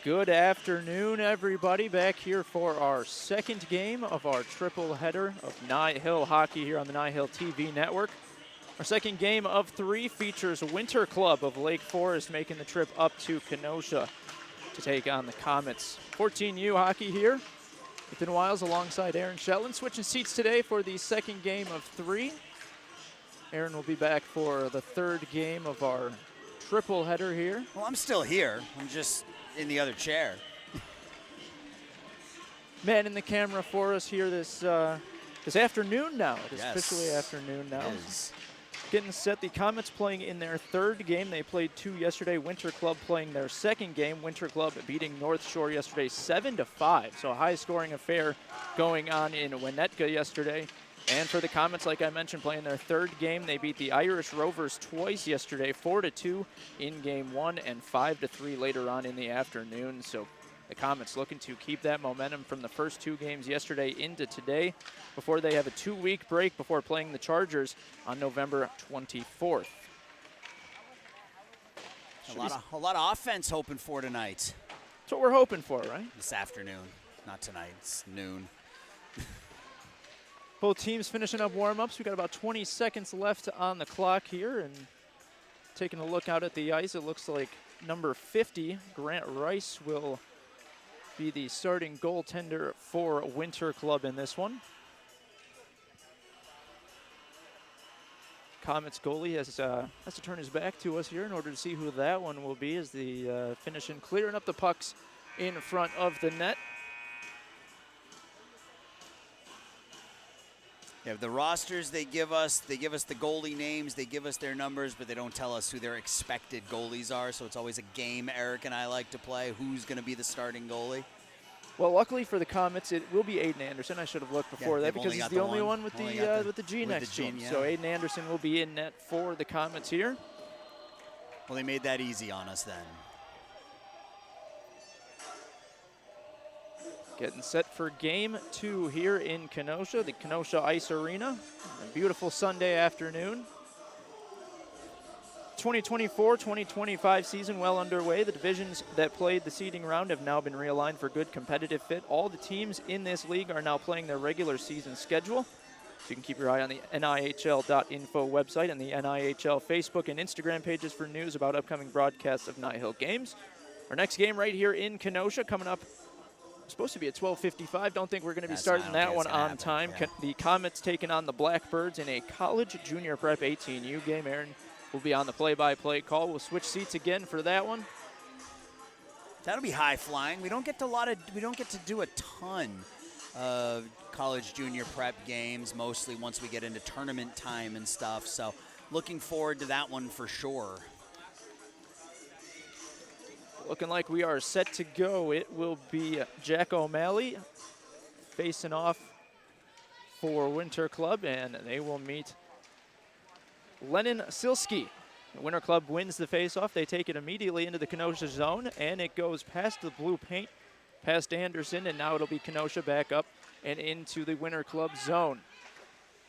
Good afternoon, everybody. Back here for our second game of our triple header of NIHL hockey here on the NIHL TV network. Our second game of 3 features Winter Club of Lake Forest making the trip up to Kenosha to take on the Komets. 14U hockey here. Ethan Wiles alongside Aaron Shetland, switching seats today for the second game of 3. Aaron will be back for the third game of our triple header here. Well, I'm still here. I'm just in the other chair. Manning the camera for us here this afternoon now. It is officially afternoon now. It is. Getting set, the Komets playing in their third game. They played 2 yesterday. Winter Club playing their second game. Winter Club beating North Shore yesterday 7-5. So a high-scoring affair going on in Winnetka yesterday. And for the Komets, like I mentioned, playing their third game, they beat the Irish Rovers twice yesterday, 4-2 in game 1 and 5-3 later on in the afternoon. So the Komets looking to keep that momentum from the first 2 games yesterday into today before they have a 2-week break before playing the Chargers on November 24th. A lot of offense hoping for tonight. That's what we're hoping for, right? This afternoon, not tonight. It's noon. Both teams finishing up warm-ups. We've got about 20 seconds left on the clock here. And taking a look out at the ice, it looks like number 50, Grant Rice, will be the starting goaltender for Winter Club in this one. Komets goalie has to turn his back to us here in order to see who that one will be as the finishing, clearing up the pucks in front of the net. Yeah, the rosters they give us the goalie names, they give us their numbers, but they don't tell us who their expected goalies are. So it's always a game Eric and I like to play. Who's going to be the starting goalie? Well, luckily for the Komets, it will be Aiden Anderson. I should have looked before that because he's the only one with the G next to him. Yeah. So Aiden Anderson will be in net for the Komets here. Well, they made that easy on us then. Getting set for game 2 here in Kenosha, the Kenosha Ice Arena. A beautiful Sunday afternoon. 2024-2025 season well underway. The divisions that played the seeding round have now been realigned for good competitive fit. All the teams in this league are now playing their regular season schedule. So you can keep your eye on the NIHL.info website and the NIHL Facebook and Instagram pages for news about upcoming broadcasts of NIHL games. Our next game right here in Kenosha coming up. Supposed to be at 12:55. Don't think we're going to be starting that one on time. Yeah. The Komets taking on the Blackbirds in a college junior prep 18U game. Aaron will be on the play-by-play call. We'll switch seats again for that one. That'll be high flying. We don't get to do a ton of college junior prep games. Mostly once we get into tournament time and stuff. So looking forward to that one for sure. Looking like we are set to go. It will be Jack O'Malley facing off for Winter Club, and they will meet Lennon Silski. The Winter Club wins the faceoff. They take it immediately into the Kenosha zone, and it goes past the blue paint, past Anderson, and now it'll be Kenosha back up and into the Winter Club zone.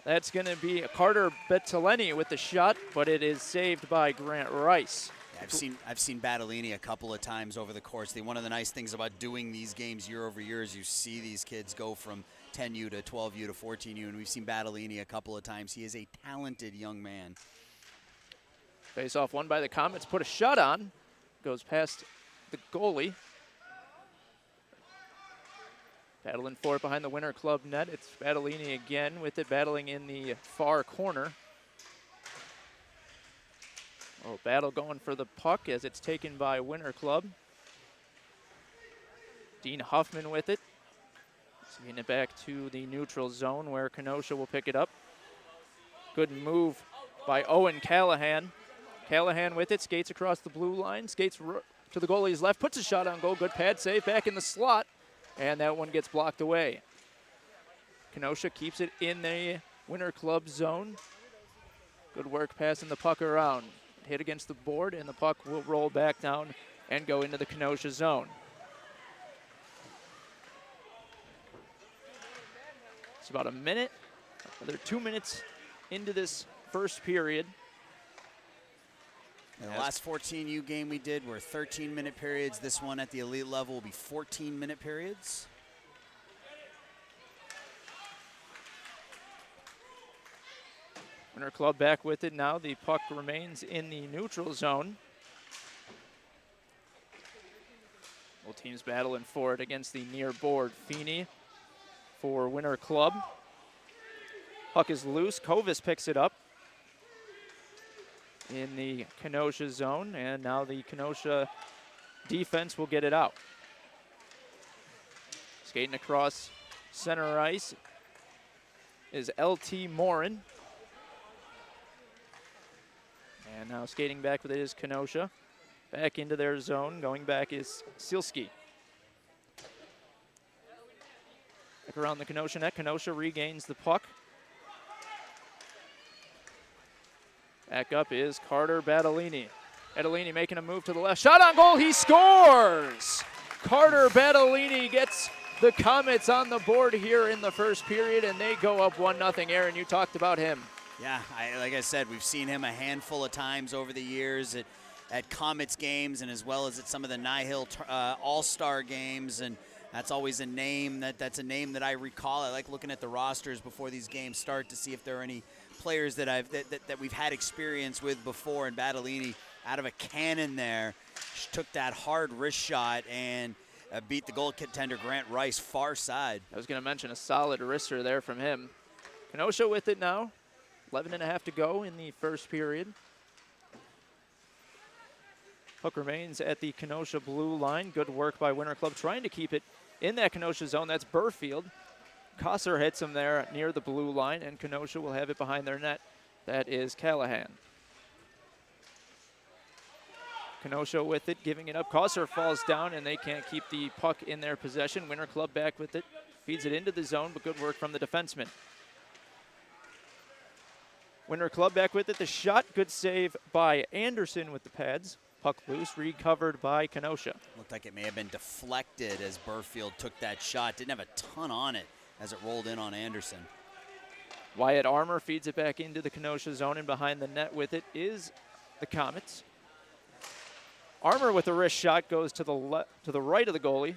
That's going to be Carter Betteleni with the shot, but it is saved by Grant Rice. I've seen Battellini a couple of times over the course. One of the nice things about doing these games year over year is you see these kids go from 10U to 12U to 14U, and we've seen Battellini a couple of times. He is a talented young man. Face off won by the Komets. Put a shot on. Goes past the goalie. Battling for it behind the Winter Club net. It's Battellini again with it, battling in the far corner. Oh, battle going for the puck as it's taken by Winter Club. Dean Huffman with it. Seeing it back to the neutral zone where Kenosha will pick it up. Good move by Owen Callahan. Callahan with it, skates across the blue line, skates to the goalie's left, puts a shot on goal. Good pad save back in the slot, and that one gets blocked away. Kenosha keeps it in the Winter Club zone. Good work passing the puck around. Hit against the board, and the puck will roll back down and go into the Kenosha zone. It's about a minute, another 2 minutes into this first period. And the last 14U game we did were 13-minute periods. This one at the elite level will be 14-minute periods. Winter Club back with it now. The puck remains in the neutral zone. Both teams battling for it against the near board. Feeney for Winter Club. Puck is loose. Kovis picks it up in the Kenosha zone, and now the Kenosha defense will get it out. Skating across center ice is LT Morin. And now skating back with it is Kenosha. Back into their zone. Going back is Silski. Back around the Kenosha net. Kenosha regains the puck. Back up is Carter Battellini. Battellini making a move to the left. Shot on goal. He scores! Carter Battellini gets the Komets on the board here in the first period, and they go up 1-0. Aaron, you talked about him. Yeah, like I said, we've seen him a handful of times over the years at Komets games and as well as at some of the NIHL All-Star games, and that's always a name that's a name that I recall. I like looking at the rosters before these games start to see if there are any players that we've had experience with before, and Battellini out of a cannon there took that hard wrist shot and beat the goaltender Grant Rice far side. I was going to mention a solid wrister there from him. Kenosha with it now. 11.5 to go in the first period. Puck remains at the Kenosha blue line. Good work by Winter Club trying to keep it in that Kenosha zone. That's Burfield. Kosser hits him there near the blue line, and Kenosha will have it behind their net. That is Callahan. Kenosha with it, giving it up. Kosser falls down, and they can't keep the puck in their possession. Winter Club back with it. Feeds it into the zone, but good work from the defenseman. Winter Club back with it. The shot, good save by Anderson with the pads. Puck loose, recovered by Kenosha. Looked like it may have been deflected as Burfield took that shot. Didn't have a ton on it as it rolled in on Anderson. Wyatt Armour feeds it back into the Kenosha zone, and behind the net with it is the Komets. Armour with a wrist shot goes to the right of the goalie.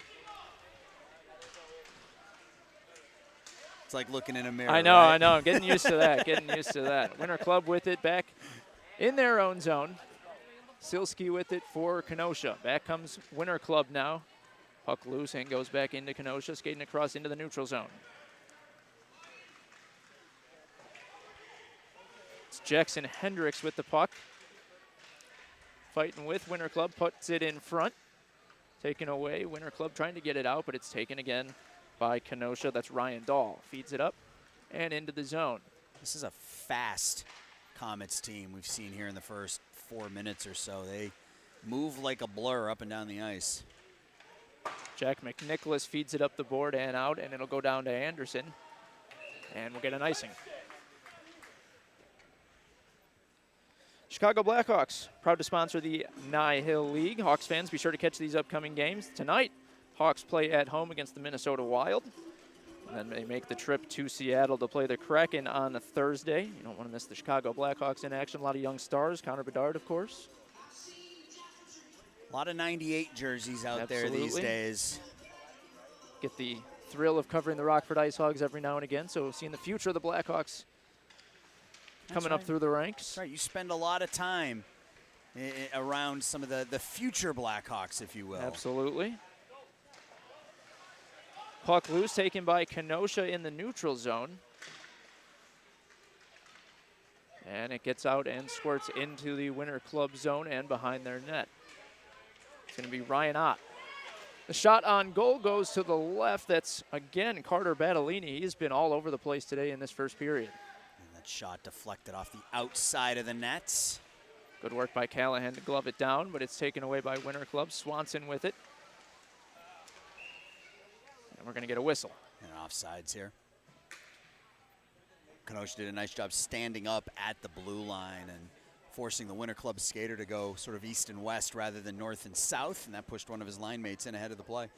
It's like looking in a mirror. I know, right? I know. I'm getting used to that. Getting used to that. Winter Club with it back in their own zone. Silski with it for Kenosha. Back comes Winter Club now. Puck loose and goes back into Kenosha, skating across into the neutral zone. It's Jackson Hendricks with the puck. Fighting with Winter Club, puts it in front. Taken away. Winter Club trying to get it out, but it's taken again by Kenosha. That's Ryan Dahl. Feeds it up and into the zone. This is a fast Komets team we've seen here in the first 4 minutes or so. They move like a blur up and down the ice. Jack McNicholas feeds it up the board and out, and it'll go down to Anderson. And we'll get an icing. Chicago Blackhawks, proud to sponsor the NIHL League. Hawks fans, be sure to catch these upcoming games. Tonight, Hawks play at home against the Minnesota Wild. And then they make the trip to Seattle to play the Kraken on a Thursday. You don't want to miss the Chicago Blackhawks in action. A lot of young stars. Connor Bedard, of course. A lot of 98 jerseys out there these days. Get the thrill of covering the Rockford Ice Hogs every now and again. So seeing the future of the Blackhawks coming up through the ranks. That's right. You spend a lot of time around some of the future Blackhawks, if you will. Absolutely. Puck loose, taken by Kenosha in the neutral zone. And it gets out and squirts into the Winter Club zone and behind their net. It's going to be Ryan Ott. The shot on goal goes to the left. That's, again, Carter Battellini. He's been all over the place today in this first period. And that shot deflected off the outside of the nets. Good work by Callahan to glove it down, but it's taken away by Winter Club. Swanson with it. And we're going to get a whistle. And offsides here. Kenosha did a nice job standing up at the blue line and forcing the Winter Club skater to go sort of east and west rather than north and south, and that pushed one of his line mates in ahead of the play.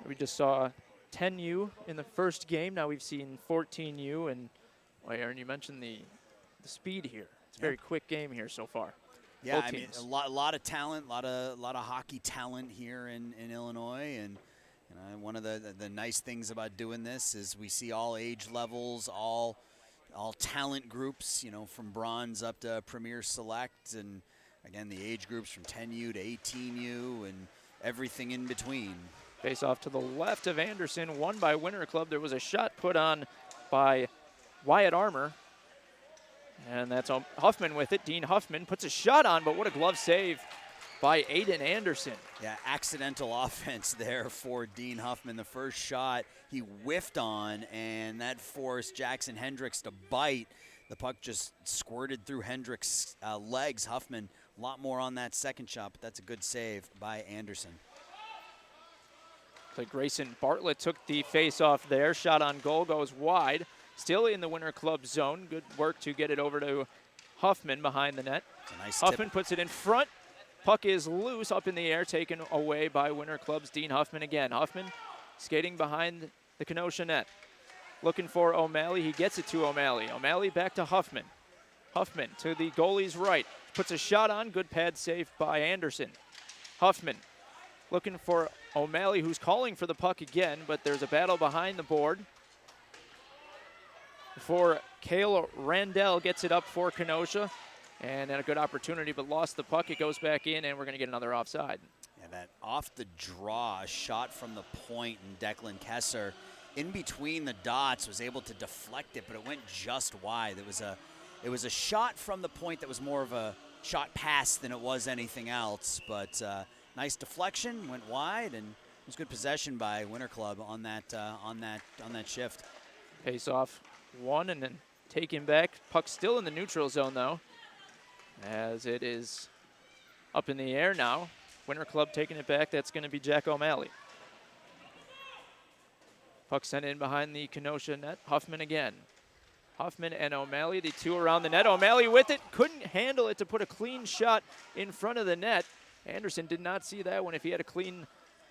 We just saw 10U in the first game. Now we've seen 14U, and well, Aaron, you mentioned the speed here. It's Very quick game here so far. Yeah, Both I mean, teams. a lot of talent, a lot of hockey talent here in Illinois, and one of the nice things about doing this is we see all age levels, all talent groups, from bronze up to Premier Select, and again the age groups from 10U to 18U and everything in between. Face off to the left of Anderson, won by Winter Club. There was a shot put on by Wyatt Armour. And that's Huffman with it. Dean Huffman puts a shot on, but what a glove save by Aiden Anderson. Yeah, accidental offense there for Dean Huffman. The first shot he whiffed on, and that forced Jackson Hendricks to bite. The puck just squirted through Hendricks' legs. Huffman, a lot more on that second shot, but that's a good save by Anderson. So Grayson Bartlett took the face-off there. Shot on goal goes wide. Still in the Winter Club zone. Good work to get it over to Huffman behind the net. Nice Huffman puts it in front. Puck is loose up in the air, taken away by Winter Club's Dean Huffman again. Huffman skating behind the Kenosha net. Looking for O'Malley. He gets it to O'Malley. O'Malley back to Huffman. Huffman to the goalie's right. Puts a shot on. Good pad save by Anderson. Huffman looking for O'Malley, who's calling for the puck again, but there's a battle behind the board. For Cale Randell gets it up for Kenosha, and then a good opportunity, but lost the puck. It goes back in, and we're going to get another offside. Yeah, that off the draw shot from the point, and Declan Kessler in between the dots was able to deflect it, but it went just wide. It was a shot from the point that was more of a shot pass than it was anything else, but nice deflection, went wide, and it was good possession by Winter Club on that shift. Face off one and then taken back. Puck still in the neutral zone though, as it is up in the air now. Winter Club taking it back. That's going to be Jack O'Malley. Puck sent in behind the Kenosha net. Huffman again. Huffman and O'Malley, the two around the net. O'Malley with it, couldn't handle it to put a clean shot in front of the net. Anderson did not see that one. If he had a clean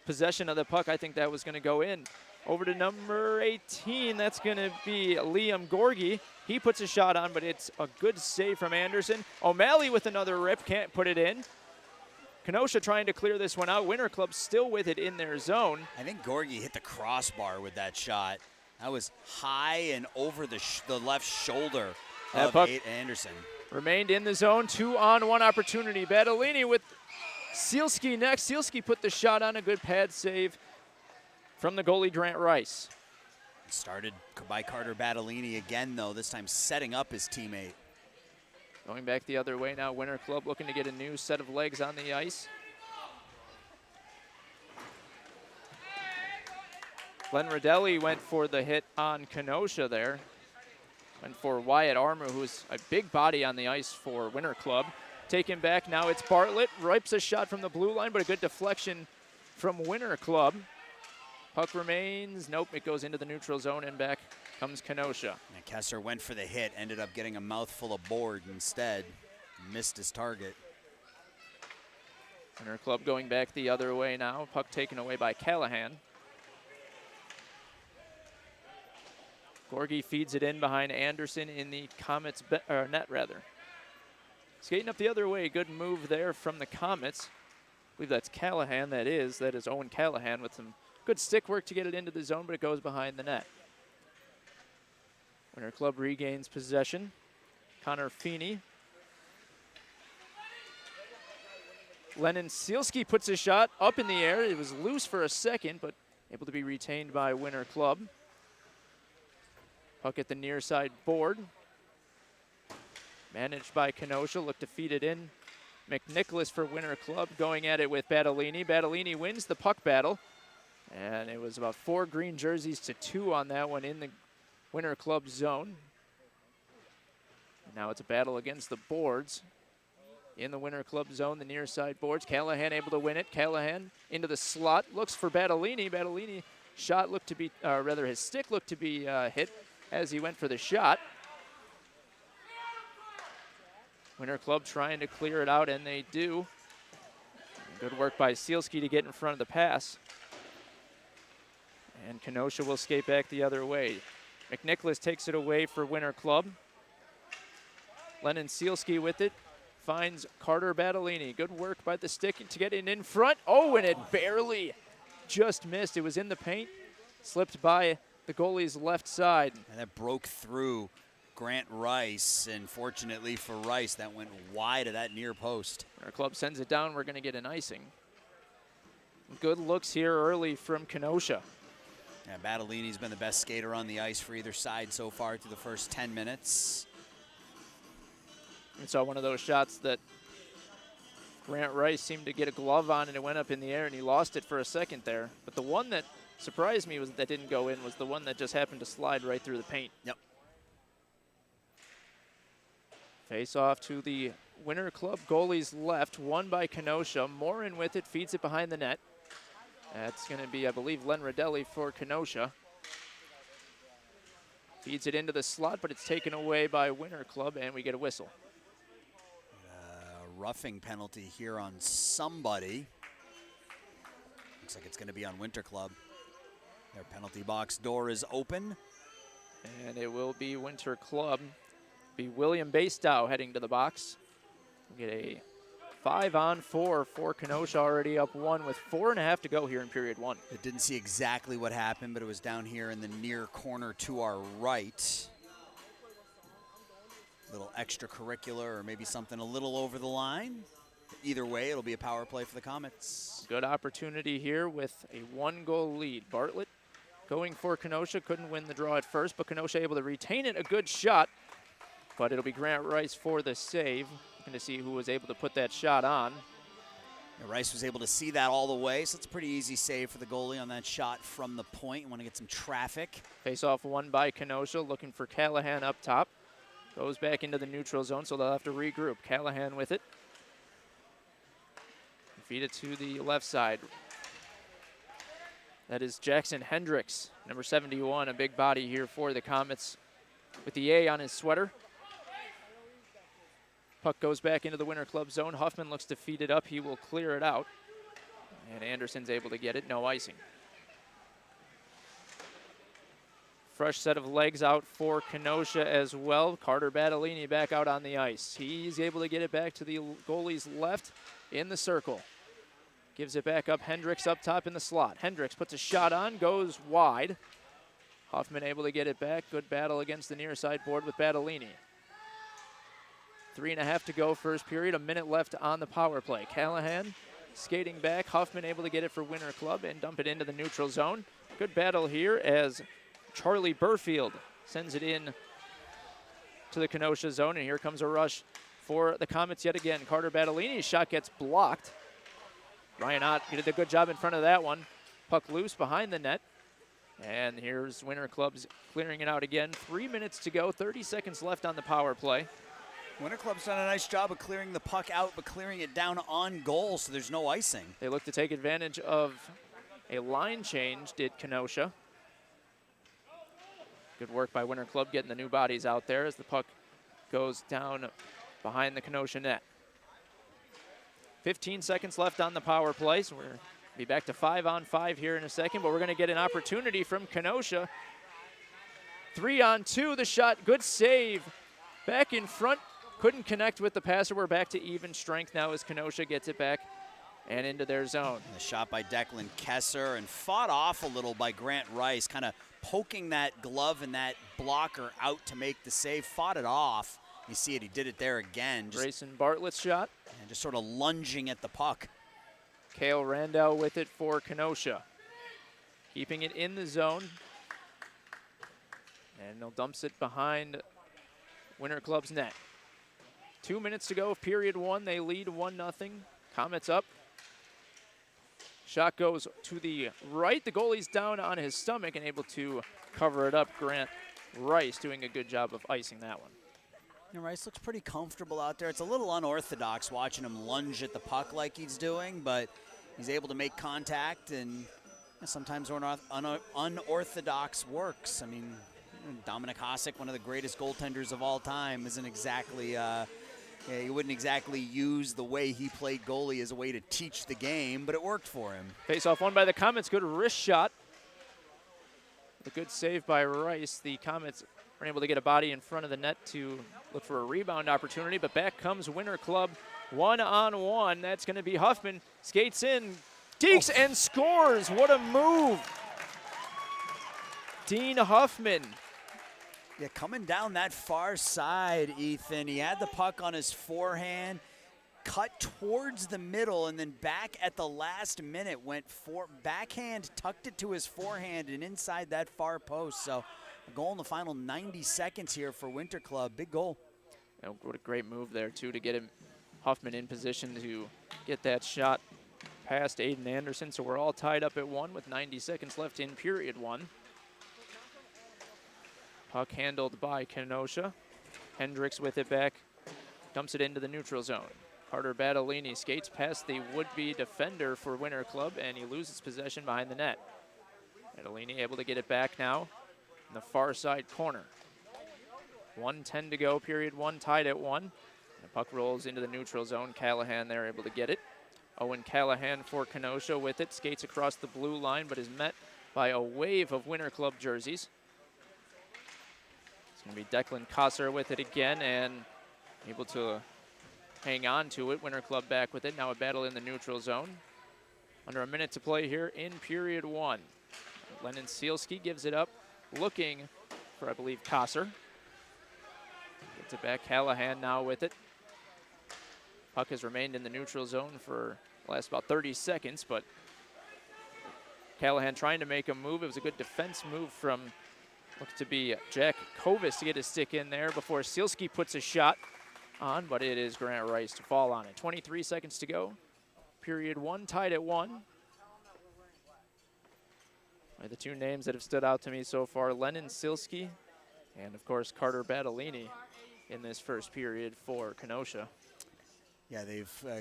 possession of the puck, I think that was going to go in. Over to number 18, that's going to be Liam Gorgie. He puts a shot on, but it's a good save from Anderson. O'Malley with another rip, can't put it in. Kenosha trying to clear this one out. Winter Club still with it in their zone. I think Gorgie hit the crossbar with that shot. That was high and over the left shoulder of Anderson. Remained in the zone, 2-on-1 opportunity. Battellini with Sealski next. Sealski put the shot on, a good pad save from the goalie, Grant Rice. Started by Carter Battellini again, though, this time setting up his teammate. Going back the other way now, Winter Club looking to get a new set of legs on the ice. Glenn Rodelli went for the hit on Kenosha there. Went for Wyatt Armour, who's a big body on the ice for Winter Club. Taken back, now it's Bartlett. Ripes a shot from the blue line, but a good deflection from Winter Club. Puck remains, nope, it goes into the neutral zone, and back comes Kenosha. And Kessler went for the hit, ended up getting a mouthful of board instead. Missed his target. Winter Club going back the other way now. Puck taken away by Callahan. Gorgie feeds it in behind Anderson in the Komets net. Skating up the other way, good move there from the Komets. I believe that's Callahan, that is Owen Callahan with some good stick work to get it into the zone, but it goes behind the net. Winter Club regains possession. Connor Feeney. Lennon Sealski puts a shot up in the air. It was loose for a second, but able to be retained by Winter Club. Puck at the near side board. Managed by Kenosha, look to feed it in. McNicholas for Winter Club going at it with Battellini. Battellini wins the puck battle. And it was about 4 green jerseys to 2 on that one in the Winter Club zone. And now it's a battle against the boards. In the Winter Club zone, the near side boards. Callahan able to win it. Callahan into the slot, looks for Battellini. Battellini shot looked to be, his stick looked to be hit as he went for the shot. Winter Club trying to clear it out, and they do. Good work by Sealski to get in front of the pass. And Kenosha will skate back the other way. McNicholas takes it away for Winter Club. Lennon Sealski with it. Finds Carter Battolini. Good work by the stick to get it in front. Oh, and it barely just missed. It was in the paint. Slipped by the goalie's left side. And that broke through Grant Rice, and fortunately for Rice, that went wide of that near post. Our club sends it down. We're going to get an icing. Good looks here early from Kenosha. Yeah, Battolini's been the best skater on the ice for either side so far through the first 10 minutes. We saw one of those shots that Grant Rice seemed to get a glove on, and it went up in the air, and he lost it for a second there. But the one that surprised me was that didn't go in was the one that just happened to slide right through the paint. Yep. Face off to the Winter Club goalie's left, won by Kenosha. Morin with it, feeds it behind the net. That's going to be, I believe, Len Rodelli for Kenosha. Feeds it into the slot, but it's taken away by Winter Club, and we get a whistle. Roughing penalty here on somebody. Looks like it's going to be on Winter Club. Their penalty box door is open. And it will be Winter Club. Be William Bastow heading to the box. We get a 5-on-4 for Kenosha, already up 1 with 4.5 to go here in period 1. I didn't see exactly what happened, but it was down here in the near corner to our right. Little extracurricular or maybe something a little over the line. Either way, it'll be a power play for the Komets. Good opportunity here with a 1-goal lead. Bartlett going for Kenosha. Couldn't win the draw at first, but Kenosha able to retain it. A good shot, but it'll be Grant Rice for the save. Looking to see who was able to put that shot on. Yeah, Rice was able to see that all the way, so it's a pretty easy save for the goalie on that shot from the point. You want to get some traffic. Face-off won by Kenosha, looking for Callahan up top. Goes back into the neutral zone, so they'll have to regroup. Callahan with it. Feed it to the left side. That is Jackson Hendricks, number 71, a big body here for the Komets with the A on his sweater. Puck goes back into the Winter Club zone. Huffman looks to feed it up. He will clear it out. And Anderson's able to get it. No icing. Fresh set of legs out for Kenosha as well. Carter Battolini back out on the ice. He's able to get it back to the goalie's left in the circle. Gives it back up. Hendricks up top in the slot. Hendricks puts a shot on, goes wide. Huffman able to get it back. Good battle against the near side board with Battolini. 3.5 to go first period. A minute left on the power play. Callahan skating back. Huffman able to get it for Winter Club and dump it into the neutral zone. Good battle here as Charlie Burfield sends it in to the Kenosha zone, and here comes a rush for the Komets yet again. Carter Battolini's shot gets blocked. Ryan Ott did a good job in front of that one. Puck loose behind the net. And here's Winter Club's clearing it out again. 3 minutes to go, 30 seconds left on the power play. Winter Club's done a nice job of clearing the puck out, but clearing it down on goal, so there's no icing. They look to take advantage of a line change, did Kenosha. Good work by Winter Club getting the new bodies out there as the puck goes down behind the Kenosha net. 15 seconds left on the power play, so we're going to be back to 5-on-5 here in a second, but we're going to get an opportunity from Kenosha. 3-on-2, the shot, good save. Back in front, couldn't connect with the passer. We're back to even strength now as Kenosha gets it back and into their zone. And the shot by Declan Kessler and fought off a little by Grant Rice, kind of poking that glove and that blocker out to make the save, fought it off. You see it, he did it there again. Grayson Bartlett's shot. And just sort of lunging at the puck. Cale Randall with it for Kenosha. Keeping it in the zone. And they'll dumps it behind Winter Club's net. 2 minutes to go, period 1. They lead 1-0. Komets up. Shot goes to the right. The goalie's down on his stomach and able to cover it up. Grant Rice doing a good job of icing that one. And Rice looks pretty comfortable out there. It's a little unorthodox watching him lunge at the puck like he's doing, but he's able to make contact, and sometimes unorthodox works. I mean, Dominic Hasek, one of the greatest goaltenders of all time, isn't exactly, he wouldn't exactly use the way he played goalie as a way to teach the game, but it worked for him. Face-off won by the Komets. Good wrist shot. A good save by Rice. The Komets weren't able to get a body in front of the net to look for a rebound opportunity, but back comes Winter Club one-on-one. That's going to be Huffman. Skates in, dekes, and scores. What a move. Dean Huffman. Yeah, coming down that far side, Ethan. He had the puck on his forehand, cut towards the middle, and then back at the last minute went backhand, tucked it to his forehand and inside that far post. So a goal in the final 90 seconds here for Winter Club. Big goal. And what a great move there, too, to get Huffman in position to get that shot past Aiden Anderson. So we're all tied up at 1 with 90 seconds left in period 1. Puck handled by Kenosha. Hendricks with it back, dumps it into the neutral zone. Carter Battolini skates past the would-be defender for Winter Club, and he loses possession behind the net. Battolini able to get it back now in the far side corner. 1:10 to go, period 1, tied at 1. The puck rolls into the neutral zone. Callahan there able to get it. Owen Callahan for Kenosha with it, skates across the blue line, but is met by a wave of Winter Club jerseys. It's going to be Declan Kosser with it again, and able to hang on to it. Winter Club back with it. Now a battle in the neutral zone. Under a minute to play here in period 1. Lennon Sealski gives it up, looking for, I believe, Kosser. Gets it back. Callahan now with it. Puck has remained in the neutral zone for the last about 30 seconds, but Callahan trying to make a move. It was a good defense move from, looks to be Jack Kovis to get his stick in there before Sealski puts a shot on, but it is Grant Rice to fall on it. 23 seconds to go. Period 1, tied at 1. The two names that have stood out to me so far, Lennon Sealski and, of course, Carter Battolini in this first period for Kenosha. Yeah,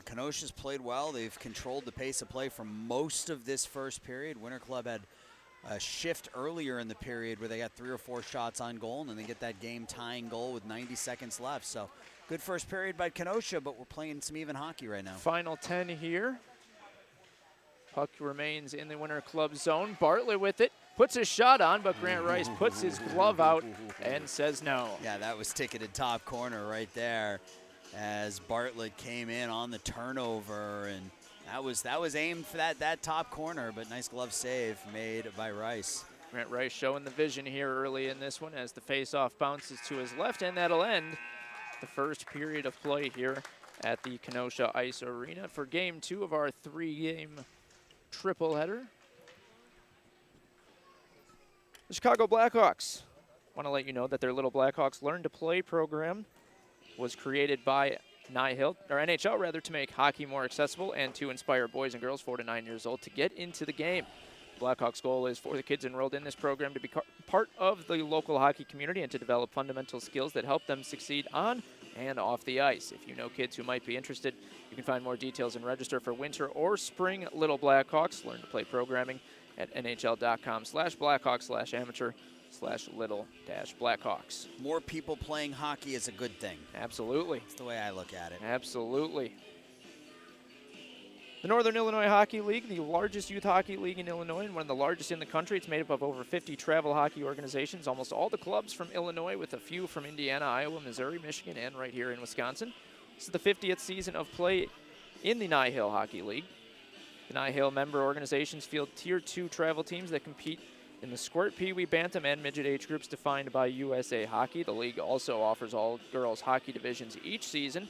Kenosha's played well. They've controlled the pace of play for most of this first period. Winter Club had a shift earlier in the period where they got 3 or 4 shots on goal, and then they get that game-tying goal with 90 seconds left. So good first period by Kenosha, but we're playing some even hockey right now. Final 10 here. Puck remains in the Winter Club zone. Bartlett with it, puts his shot on, but Grant Rice puts his glove out and says no. Yeah, that was ticketed top corner right there as Bartlett came in on the turnover, and that was aimed for that top corner, but nice glove save made by Rice. Grant Rice showing the vision here early in this one as the faceoff bounces to his left, and that'll end the first period of play here at the Kenosha Ice Arena for Game 2 of our 3-game triple header. The Chicago Blackhawks want to let you know that their Little Blackhawks Learn to Play program was created by NHL rather, to make hockey more accessible and to inspire boys and girls 4 to 9 years old to get into the game. Blackhawks' goal is for the kids enrolled in this program to be part of the local hockey community and to develop fundamental skills that help them succeed on and off the ice. If you know kids who might be interested, you can find more details and register for winter or spring Little Blackhawks Learn to Play programming at nhl.com/blackhawks/amateur/little-blackhawks. More people playing hockey is a good thing. Absolutely. That's the way I look at it. Absolutely. The Northern Illinois Hockey League, the largest youth hockey league in Illinois and one of the largest in the country. It's made up of over 50 travel hockey organizations, almost all the clubs from Illinois, with a few from Indiana, Iowa, Missouri, Michigan, and right here in Wisconsin. This is the 50th season of play in the NIHL Hockey League. The NIHL member organizations field Tier 2 travel teams that compete in the Squirt, Pee Wee, Bantam, and Midget age groups defined by USA Hockey. The league also offers all girls hockey divisions each season.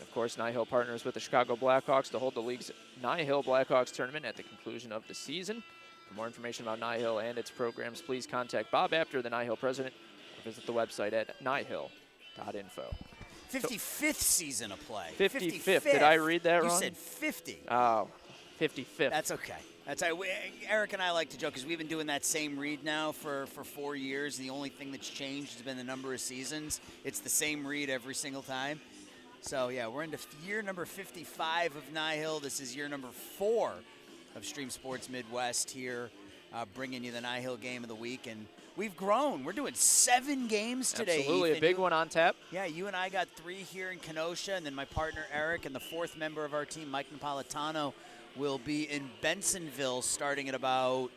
Of course, NIHL partners with the Chicago Blackhawks to hold the league's NIHL Blackhawks tournament at the conclusion of the season. For more information about NIHL and its programs, please contact Bob Apter, the NIHL president, or visit the website at nihil.info. 55th season of play. 55th. Did I read that wrong? You said 50. Oh, 55th. That's okay. Eric and I like to joke because we've been doing that same read now for 4 years. The only thing that's changed has been the number of seasons. It's the same read every single time. So, yeah, we're into year number 55 of NIHL. This is year number 4 of Stream Sports Midwest here, bringing you the NIHL Game of the Week. And we've grown. We're doing 7 games today. Absolutely, Ethan. a big one on tap. Yeah, you and I got 3 here in Kenosha, and then my partner Eric and the 4th member of our team, Mike Napolitano, will be in Bensonville starting at about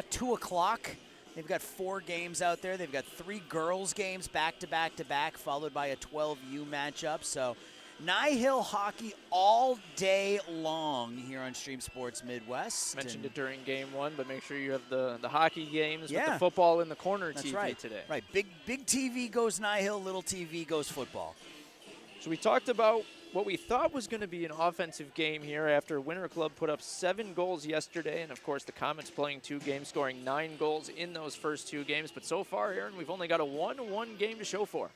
2 o'clock They've got 4 games out there. They've got 3 girls games back to back to back, followed by a 12U matchup. So NIHL hockey all day long here on Stream Sports Midwest. Mentioned it during game 1, but make sure you have the hockey games with Yeah. the football in the corner That's TV right. today. Right. Big TV goes NIHL, little TV goes football. So we talked about what we thought was going to be an offensive game here after Winter Club put up 7 goals yesterday. And, of course, the Komets playing 2 games, scoring 9 goals in those first 2 games. But so far, Aaron, we've only got a 1-1 game to show for.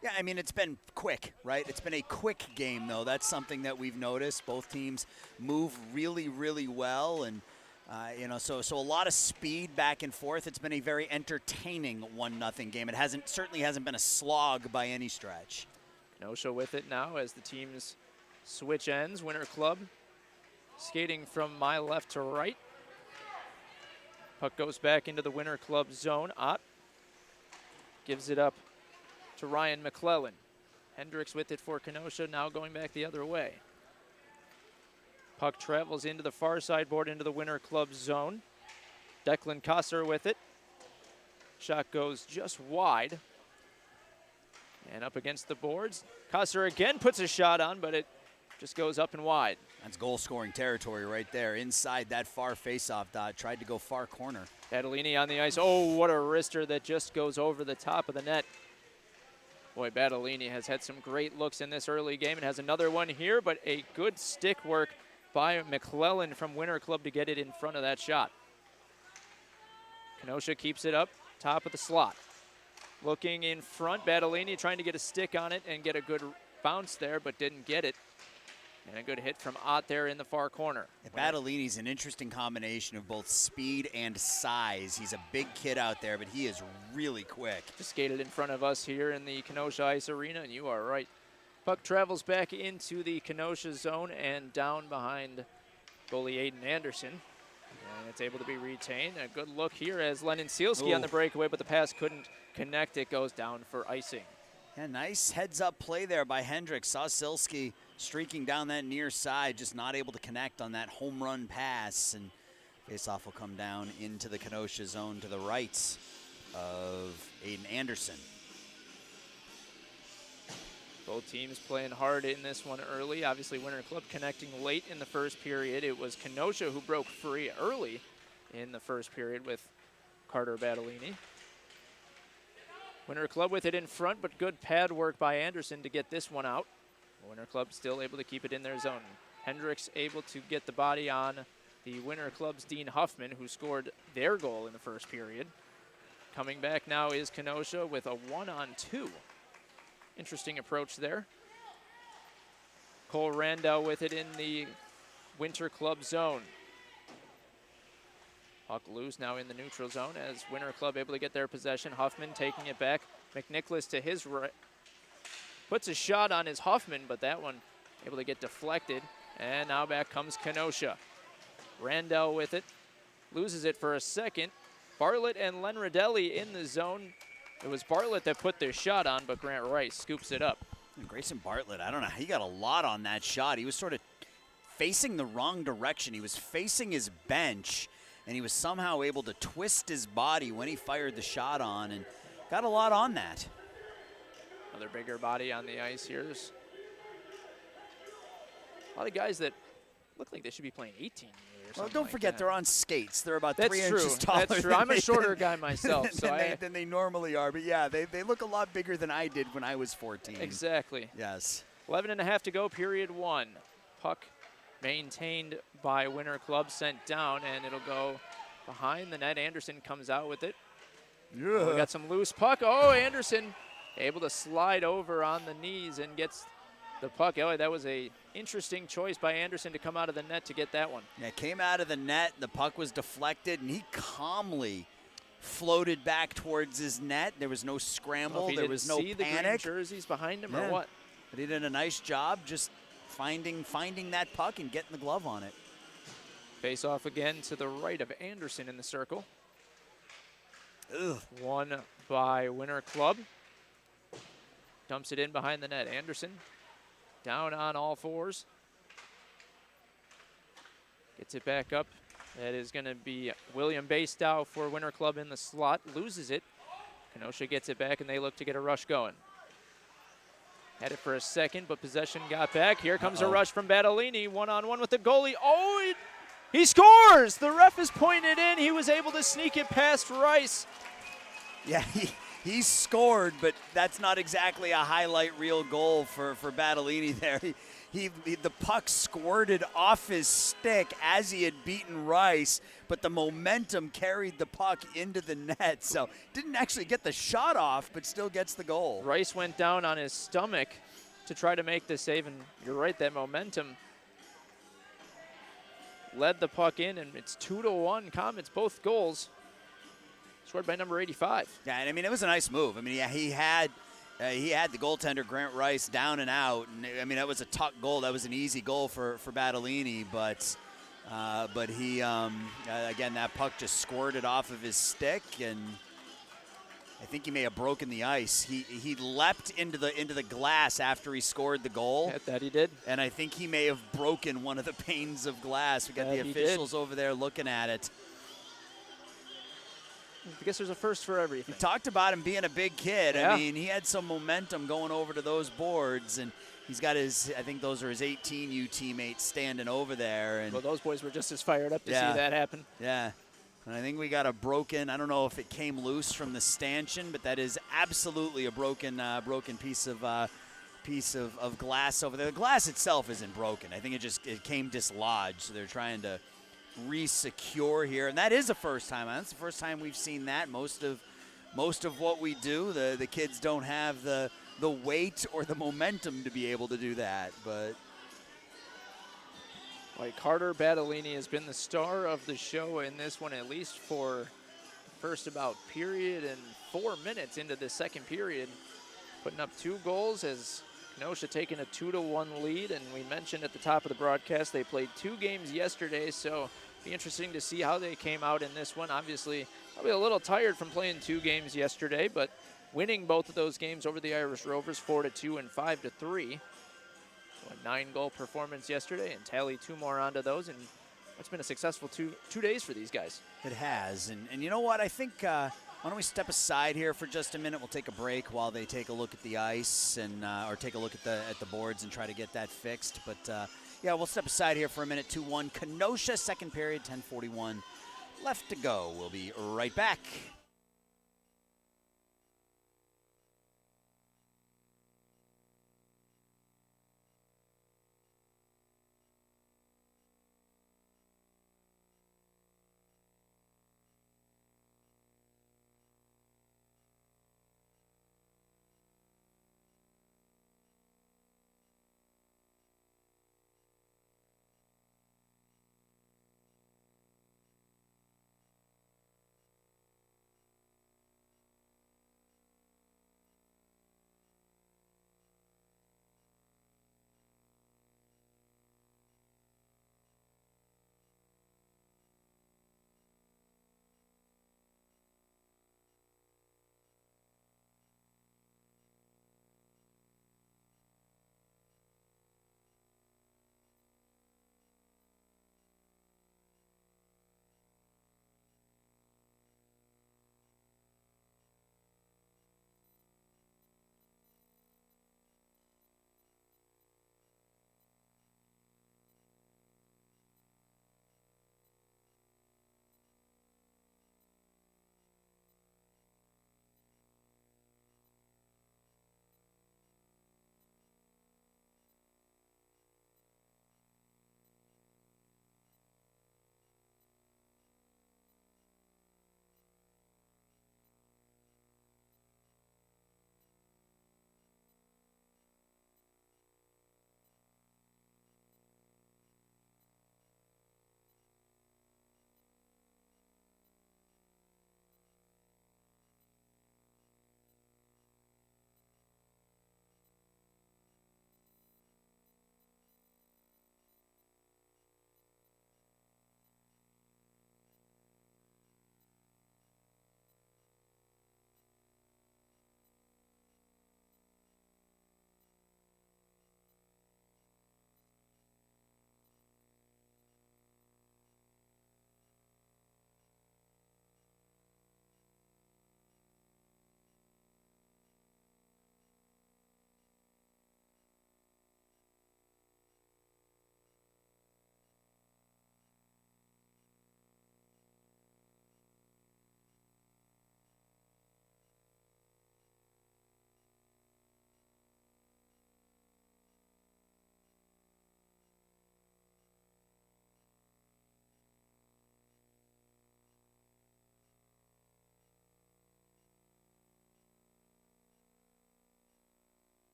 Yeah, I mean, it's been quick, right? It's been a quick game, though. That's something that we've noticed. Both teams move really, really well. And, so a lot of speed back and forth. It's been a very entertaining 1-0 game. It certainly hasn't been a slog by any stretch. Kenosha with it now as the teams switch ends. Winter Club skating from my left to right. Puck goes back into the Winter Club zone. Ott gives it up to Ryan McClellan. Hendricks with it for Kenosha, now going back the other way. Puck travels into the far side board into the Winter Club zone. Declan Kosser with it. Shot goes just wide. And up against the boards. Kosser again puts a shot on, but it just goes up and wide. That's goal-scoring territory right there. Inside that far face-off dot. Tried to go far corner. Badalini on the ice. Oh, what a wrister that just goes over the top of the net. Boy, Badalini has had some great looks in this early game and has another one here, but a good stick work by McClellan from Winter Club to get it in front of that shot. Kenosha keeps it up, top of the slot. Looking in front, Badalini trying to get a stick on it and get a good bounce there, but didn't get it. And a good hit from Ott there in the far corner. Badalini's an interesting combination of both speed and size. He's a big kid out there, but he is really quick. Just skated in front of us here in the Kenosha Ice Arena, and you are right. Puck travels back into the Kenosha zone and down behind goalie Aiden Anderson. And it's able to be retained. A good look here as Lennon Sealski on the breakaway, but the pass couldn't connect. It goes down for icing. Yeah, nice heads-up play there by Hendricks. Saw Sealski streaking down that near side, just not able to connect on that home run pass. And faceoff will come down into the Kenosha zone to the right of Aiden Anderson. Both teams playing hard in this one early. Obviously, Winter Club connecting late in the first period. It was Kenosha who broke free early in the first period with Carter Badalini. Winter Club with it in front, but good pad work by Anderson to get this one out. Winter Club still able to keep it in their zone. Hendricks able to get the body on the Winter Club's Dean Huffman, who scored their goal in the first period. Coming back now is Kenosha with a 1-on-2. Interesting approach there. Cole Randall with it in the Winter Club zone. Puck loose now in the neutral zone as Winter Club able to get their possession. Huffman taking it back. McNicholas to his right. Puts a shot on his Huffman, but that one able to get deflected. And now back comes Kenosha. Randall with it. Loses it for a second. Bartlett and Lenradelli in the zone. It was Bartlett that put the shot on, but Grant Rice scoops it up. And Grayson Bartlett, I don't know, he got a lot on that shot. He was sort of facing the wrong direction. He was facing his bench, and he was somehow able to twist his body when he fired the shot on, and got a lot on that. Another bigger body on the ice here. There's a lot of guys that look like they should be playing 18 years. Well, don't forget, they're on skates. They're about That's 3 true. inches taller. That's true. I'm a shorter guy myself, than they normally are. But yeah, they look a lot bigger than I did when I was 14. Exactly. Yes. 11.5 to go, period 1. Puck maintained by Winter Club, sent down, and it'll go behind the net. Anderson comes out with it. Yeah. We got some loose puck. Oh, Anderson able to slide over on the knees and gets the puck. Oh, that was a interesting choice by Anderson to come out of the net to get that one. Yeah, came out of the net. The puck was deflected, and he calmly floated back towards his net. There was no scramble. Well, there was no see panic. the green jerseys behind him or what? But he did a nice job just finding that puck and getting the glove on it. Face off again to the right of Anderson in the circle. Ugh. One by Winter Club. Dumps it in behind the net. Anderson down on all fours. Gets it back up That is going to be William Baystow for Winter Club in the slot. Loses it. Kenosha gets it back, and they look to get a rush going. Had it for a second, but possession got back. Here comes a rush from Battellini. One-on-one with the goalie. Oh, he scores! The ref is pointing it in. He was able to sneak it past Rice. Yeah, he scored, but that's not exactly a highlight reel goal for Battellini there. The puck squirted off his stick as he had beaten Rice, but the momentum carried the puck into the net. So didn't actually get the shot off, but still gets the goal. Rice went down on his stomach to try to make the save, and you're right, that momentum led the puck in, and it's 2-1 Komets, both goals scored by number 85. Yeah, and I mean, it was a nice move. I mean, yeah, he had the goaltender, Grant Rice, down and out. And I mean, that was a tuck goal. That was an easy goal for Battellini, but he, again, that puck just squirted off of his stick, and I think he may have broken the ice. He leapt into the glass after he scored the goal. That he did. And I think he may have broken one of the panes of glass. We got the officials over there looking at it. I guess there's a first for everything. We talked about him being a big kid. Yeah. I mean, he had some momentum going over to those boards, and he's got his, I think those are his 18U teammates standing over there. And well, those boys were just as fired up to see that happen. Yeah. And I think we got a broken, I don't know if it came loose from the stanchion, but that is absolutely a broken piece of glass over there. The glass itself isn't broken. I think it came dislodged, so they're trying to re-secure here, and that is the first time. That's the first time we've seen that. Most of what we do, the kids don't have the weight or the momentum to be able to do that. But like Carter Battellini has been the star of the show in this one, at least for the first about period and 4 minutes into the second period, putting up 2 goals as Kenosha taking a 2-1 lead. And we mentioned at the top of the broadcast they played 2 games yesterday, so be interesting to see how they came out in this one. Obviously, probably a little tired from playing 2 games yesterday, but winning both of those games over the Irish Rovers 4-2 and 5-3. So a 9-goal performance yesterday, and tally 2 more onto those, and it's been a successful two days for these guys. It has, and you know what? I think why don't we step aside here for just a minute? We'll take a break while they take a look at the ice and or take a look at the boards and try to get that fixed. But yeah, we'll step aside here for a minute. 2-1 Kenosha, second period, 10:41 left to go. We'll be right back.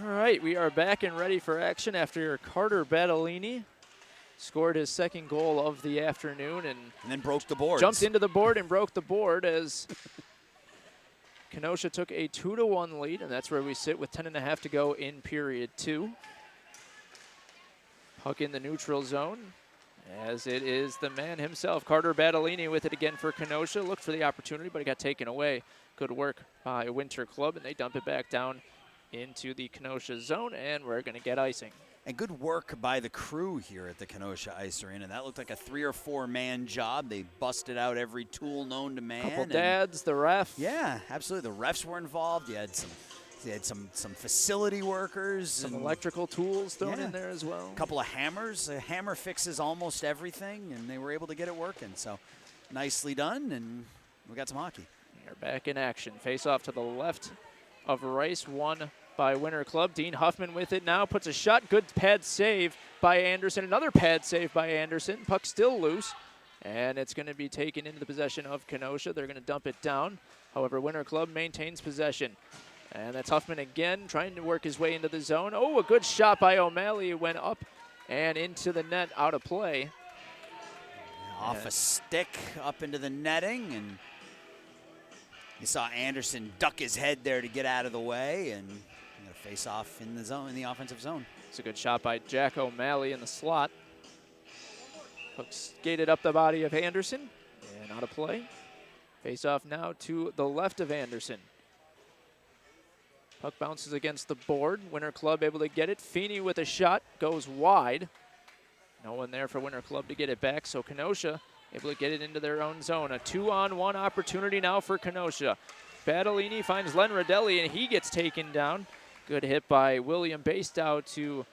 All right, we are back and ready for action after Carter Battolini scored his second goal of the afternoon and then broke the boards. Jumped into the board and broke the board as Kenosha took a 2-1 lead, and that's where we sit with 10.5 to go in period 2. Puck in the neutral zone, as it is the man himself, Carter Battolini, with it again for Kenosha. Looked for the opportunity, but it got taken away. Good work by Winter Club, and they dump it back down into the Kenosha zone, and we're going to get icing. And good work by the crew here at the Kenosha Ice Arena. That looked like a 3 or 4 man job. They busted out every tool known to man. Couple dads, the ref. Yeah, absolutely. The refs were involved. You had some facility workers. Some electrical tools thrown in there as well. A couple of hammers. A hammer fixes almost everything, and they were able to get it working. So nicely done, and we got some hockey. They're back in action. Face off to the left of Rice, won by Winter Club. Dean Huffman with it now, puts a shot. Good pad save by Anderson. Another pad save by Anderson. Puck still loose, and it's going to be taken into the possession of Kenosha. They're going to dump it down. However, Winter Club maintains possession. And that's Huffman again, trying to work his way into the zone. Oh, a good shot by O'Malley. Went up and into the net, out of play. Off a stick, up into the netting, and you saw Anderson duck his head there to get out of the way, and face off in the zone, in the offensive zone. It's a good shot by Jack O'Malley in the slot. Puck skated up the body of Anderson and out of play. Face off now to the left of Anderson. Puck bounces against the board. Winter Club able to get it. Feeney with a shot, goes wide. No one there for Winter Club to get it back, so Kenosha able to get it into their own zone. A 2-on-1 opportunity now for Kenosha. Battolini finds Len Rodelli, and he gets taken down. Good hit by William Bastow to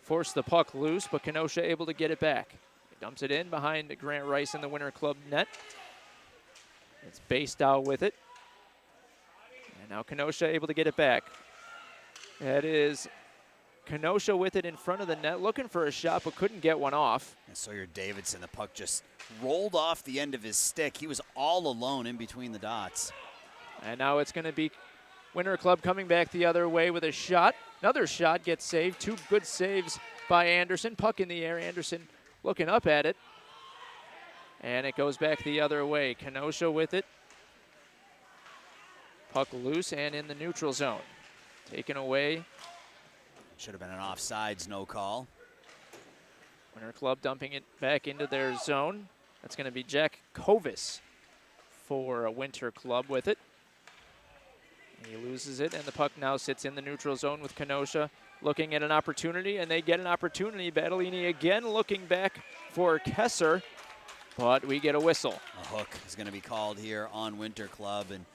force the puck loose, but Kenosha able to get it back. He dumps it in behind Grant Rice in the Winter Club net. It's Bastow with it. And now Kenosha able to get it back. That is Kenosha with it in front of the net, looking for a shot, but couldn't get one off. And Sawyer Davidson, the puck just rolled off the end of his stick. He was all alone in between the dots. And now it's going to be Winter Club coming back the other way with a shot. Another shot gets saved. 2 good saves by Anderson. Puck in the air. Anderson looking up at it. And it goes back the other way. Kenosha with it. Puck loose and in the neutral zone. Taken away. Should have been an offsides, no call. Winter Club dumping it back into their zone. That's going to be Jack Kovis for a Winter Club with it. He loses it, and the puck now sits in the neutral zone with Kenosha looking at an opportunity, and they get an opportunity. Battolini again looking back for Kesser, but we get a whistle. A hook is going to be called here on Winter Club, and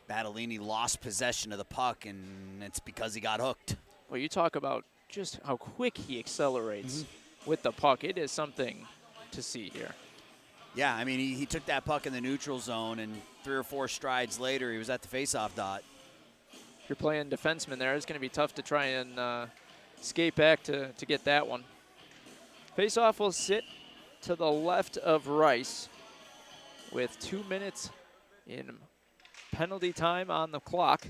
Battolini lost possession of the puck, and it's because he got hooked. Well, you talk about just how quick he accelerates with the puck. It is something to see here. Yeah, I mean, he took that puck in the neutral zone, and 3 or 4 strides later, he was at the faceoff dot. If you're playing defenseman there, it's going to be tough to try and skate back to get that one. Faceoff will sit to the left of Rice with 2 minutes in penalty time on the clock.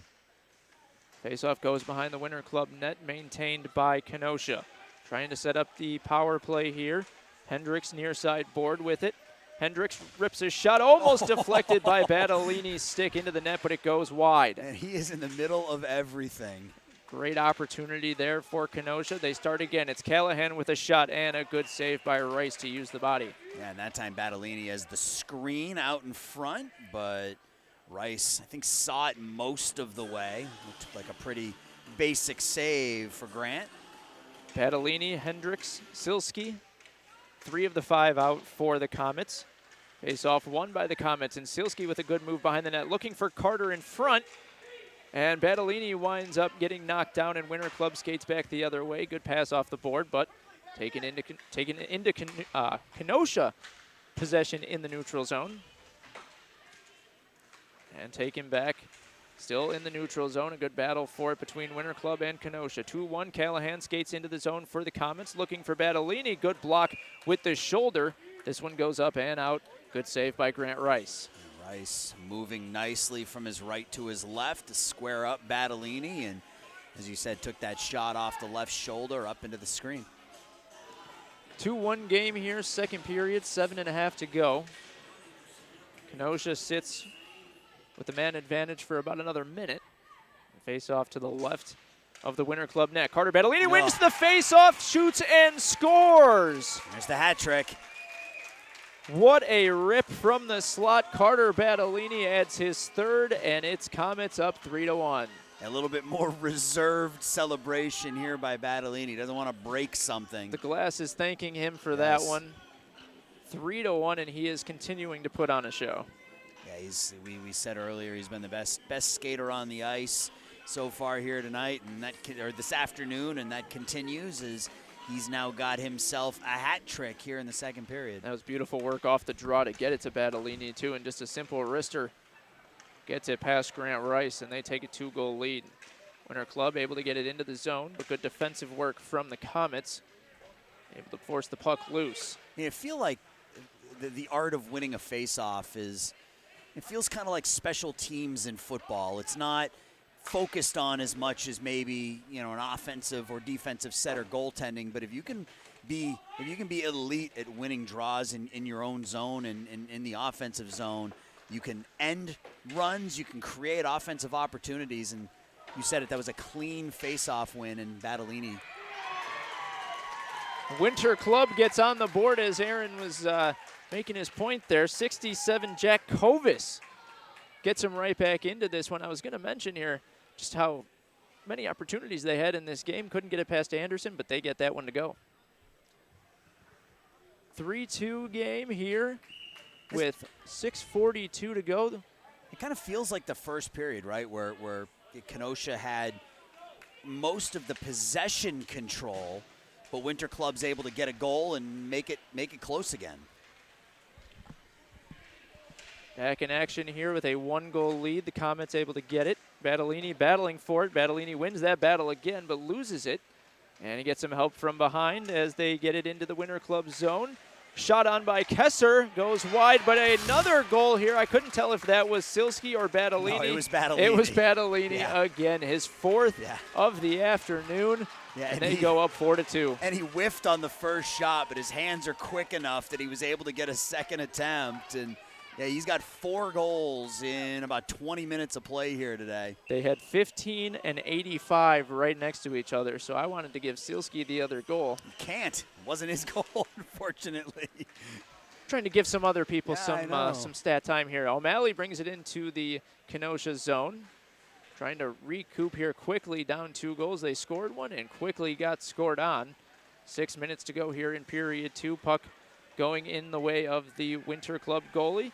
Faceoff goes behind the Winter Club net, maintained by Kenosha. Trying to set up the power play here. Hendricks near side board with it. Hendricks rips a shot, almost deflected by Battolini's stick into the net, but it goes wide. And he is in the middle of everything. Great opportunity there for Kenosha. They start again. It's Callahan with a shot and a good save by Rice to use the body. Yeah, and that time Battolini has the screen out in front, but Rice, I think, saw it most of the way. Looked like a pretty basic save for Grant. Battolini, Hendricks, Silsky, 3 of the 5 out for the Komets. Face off won by the Komets, and Silsky with a good move behind the net, looking for Carter in front. And Battolini winds up getting knocked down, and Winter Club skates back the other way. Good pass off the board, but taken into Kenosha possession in the neutral zone. And taken back, still in the neutral zone. A good battle for it between Winter Club and Kenosha. 2-1, Callahan skates into the zone for the Komets, looking for Battolini. Good block with the shoulder. This one goes up and out. Good save by Grant Rice. Rice moving nicely from his right to his left to square up Battolini, and as you said, took that shot off the left shoulder up into the screen. 2-1 game here, second period, 7.5 to go. Kenosha sits with the man advantage for about another minute. Face off to the left of the Winter Club net. Carter Badalini wins the face-off, shoots and scores. There's the hat trick. What a rip from the slot. Carter Badalini adds his third, and it's Komets up 3-1. A little bit more reserved celebration here by Badalini. Doesn't want to break something. The glass is thanking him for that one. 3-1, and he is continuing to put on a show. Yeah, we said earlier he's been the best skater on the ice so far here tonight, and this afternoon, and that continues as he's now got himself a hat trick here in the second period. That was beautiful work off the draw to get it to Badalini too, and just a simple wrister gets it past Grant Rice, and they take a 2-goal lead. Winter Club able to get it into the zone, but good defensive work from the Komets, able to force the puck loose. Yeah, I feel like the art of winning a face-off it feels kind of like special teams in football. It's not focused on as much as maybe, an offensive or defensive set or goaltending, but if you can be elite at winning draws in your own zone and in the offensive zone, you can end runs, you can create offensive opportunities, and you said it, that was a clean face-off win, and Badalini. Winter Club gets on the board as Aaron was making his point there. 67, Jack Kovis gets him right back into this one. I was going to mention here just how many opportunities they had in this game. Couldn't get it past Anderson, but they get that one to go. 3-2 game here with 6:42 to go. It kind of feels like the first period, right, where Kenosha had most of the possession control, but Winter Club's able to get a goal and make it close again. Back in action here with a 1-goal lead. The Komets able to get it. Badalini battling for it. Badalini wins that battle again, but loses it. And he gets some help from behind as they get it into the Winter Club zone. Shot on by Kesser, goes wide, but another goal here. I couldn't tell if that was Silsky or Badalini. No, it was Badalini. It was Badalini again, his fourth of the afternoon. Yeah, and they go up 4-2. And he whiffed on the first shot, but his hands are quick enough that he was able to get a second attempt. And yeah, he's got 4 goals in about 20 minutes of play here today. They had 15 and 85 right next to each other, so I wanted to give Silsky the other goal. You can't. It wasn't his goal, unfortunately. Trying to give some other people some stat time here. O'Malley brings it into the Kenosha zone. Trying to recoup here quickly, down 2 goals. They scored one and quickly got scored on. 6 minutes to go here in period 2. Puck going in the way of the Winter Club goalie.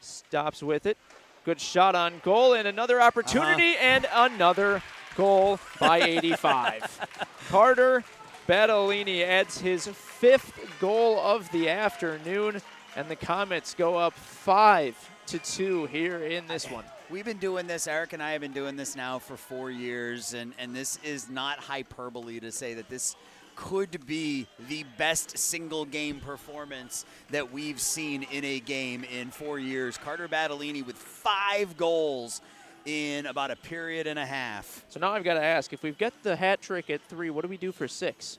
Stops with it. Good shot on goal, and another opportunity, and another goal by 85. Carter Badalini adds his 5th goal of the afternoon, and the Komets go up 5-2 here in this one. We've been doing this, Eric and I have been doing this now for 4 years, and this is not hyperbole to say that this could be the best single game performance that we've seen in a game in 4 years. Carter Badalini with 5 goals in about a period and a half. So now I've got to ask, if we've got the hat trick at 3, what do we do for 6?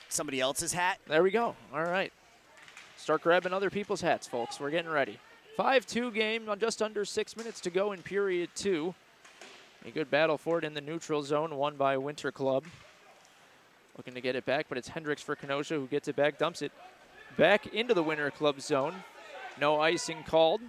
Somebody else's hat? There we go. All right. Start grabbing other people's hats, folks. We're getting ready. 5-2 game, just under 6 minutes to go in period 2. A good battle for it in the neutral zone, won by Winter Club. Looking to get it back, but it's Hendricks for Kenosha who gets it back, dumps it back into the Winter Club zone. No icing called.